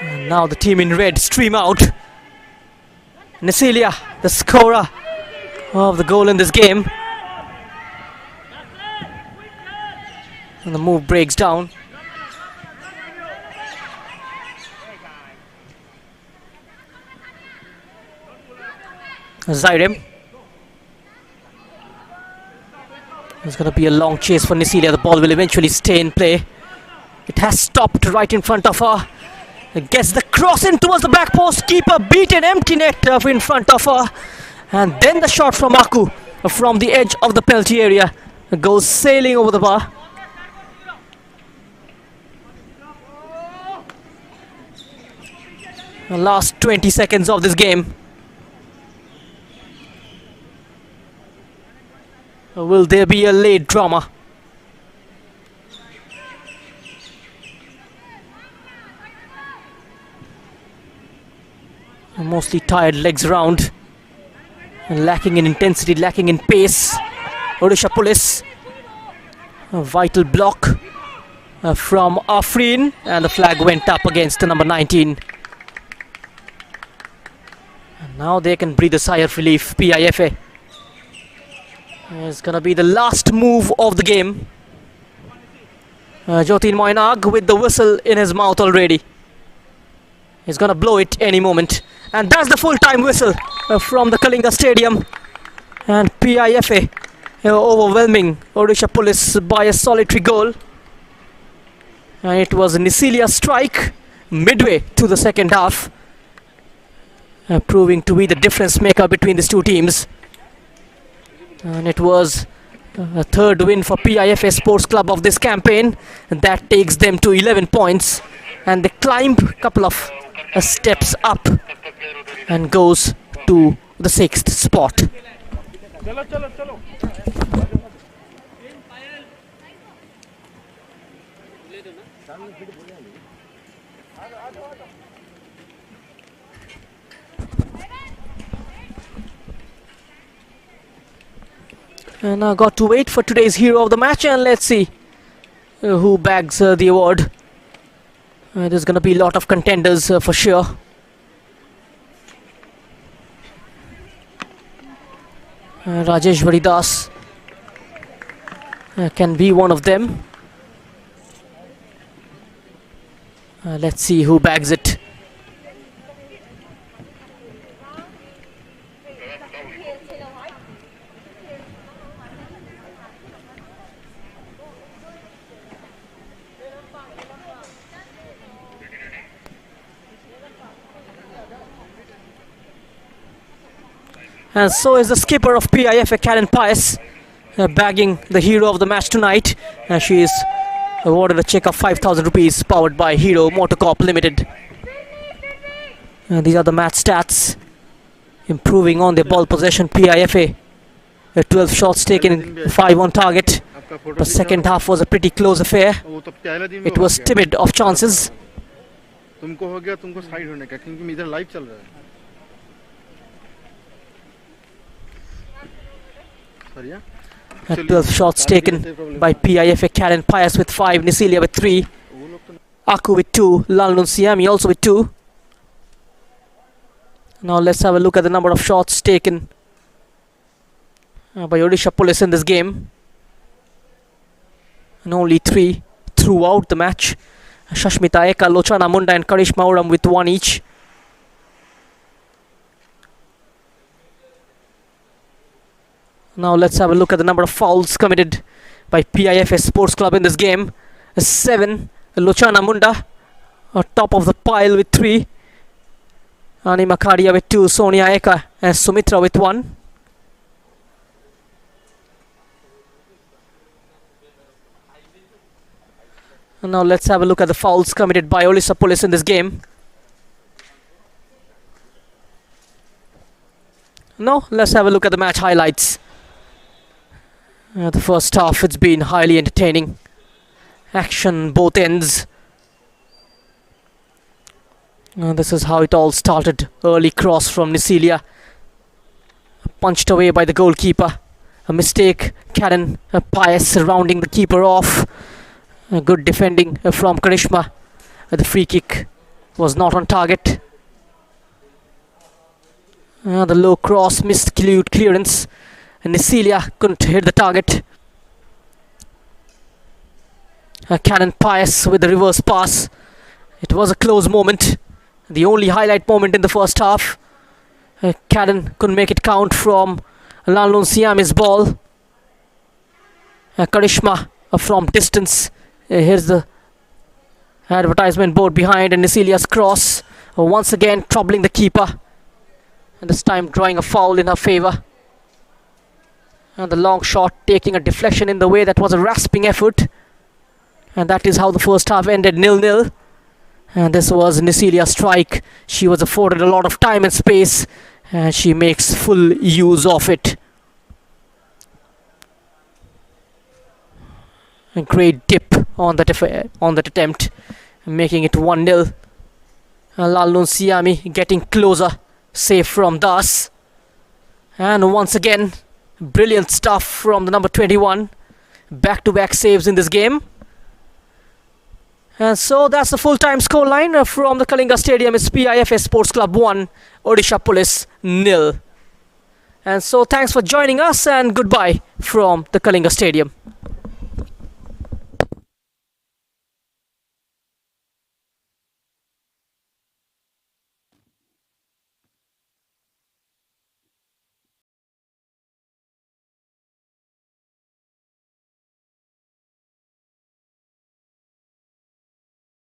And now the team in red stream out. Nasilia, the scorer of the goal in this game. And the move breaks down. Zairem. There's going to be a long chase for Nisilia. The ball will eventually stay in play. It has stopped right in front of her. Gets the cross in towards the back post. Keeper beaten, empty net in front of her. And then the shot from Aku from the edge of the penalty area goes sailing over the bar. The last 20 seconds of this game. Will there be a late drama? Mostly tired legs round, lacking in intensity, lacking in pace. Odisha Police, a vital block from Afrin, and the flag went up against the number 19. And now they can breathe a sigh of relief. PIFA. It's gonna be the last move of the game. Jotin Moinag with the whistle in his mouth already. He's gonna blow it any moment. And that's the full-time whistle from the Kalinga Stadium. And PIFA overwhelming Odisha Police by a solitary goal. And it was a Nisilia strike midway to the second half, proving to be the difference maker between these two teams. And it was a third win for PIFA Sports Club of this campaign. And that takes them to 11 points. And they climb a couple of steps up and goes to the 6th spot. And I got to wait for today's hero of the match, and let's see who bags the award. There's going to be a lot of contenders for sure. Rajesh Varidas can be one of them. Let's see who bags it. And so is the skipper of PIFA, Karen Pius, bagging the hero of the match tonight. She is awarded a check of 5,000 rupees powered by Hero Motorcorp Limited. These are the match stats. Improving on their ball possession, PIFA. 12 shots taken, 5 on target. The second half was a pretty close affair. It was timid of chances. 12 shots taken by PIFA, Karen Pius with 5, Nisilia with 3, Aku with 2, Lalnun Siami also with 2. Now let's have a look at the number of shots taken by Odisha Police in this game. And only 3 throughout the match. Shashmita Eka, Lochana Munda and Karishma Oram with 1 each. Now let's have a look at the number of fouls committed by PIFA Sports Club in this game. 7, Lochana Munda top of the pile with 3. Ani Makaria with 2, Sonia Eka and Sumitra with 1. And now let's have a look at the fouls committed by Odisha Police in this game. Now let's have a look at the match highlights. The first half, it's been highly entertaining. Action both ends. This is how it all started. Early cross from Nisilia, punched away by the goalkeeper. A mistake, Karen Pius rounding the keeper off. Good defending from Karishma. The free kick was not on target. The low cross, missed clearance. And Nisilia couldn't hit the target. Karen Pius with the reverse pass. It was a close moment. The only highlight moment in the first half. Karen couldn't make it count from Lalun Siami's ball. Karishma from distance. Here's the advertisement board behind, and Nisilia's cross once again troubling the keeper, and this time drawing a foul in her favour. And the long shot taking a deflection in the way. That was a rasping effort, and that is how the first half ended 0-0. And this was Nisilia's strike. She was afforded a lot of time and space, and she makes full use of it. A great dip on that attempt, making it 1-0. Lalun Siami getting closer, save from Das. And once again, brilliant stuff from the number 21. Back-to-back saves in this game. And so that's the full-time scoreline from the Kalinga Stadium. It's PIFA Sports Club 1, Odisha Police 0. And so thanks for joining us, and goodbye from the Kalinga Stadium.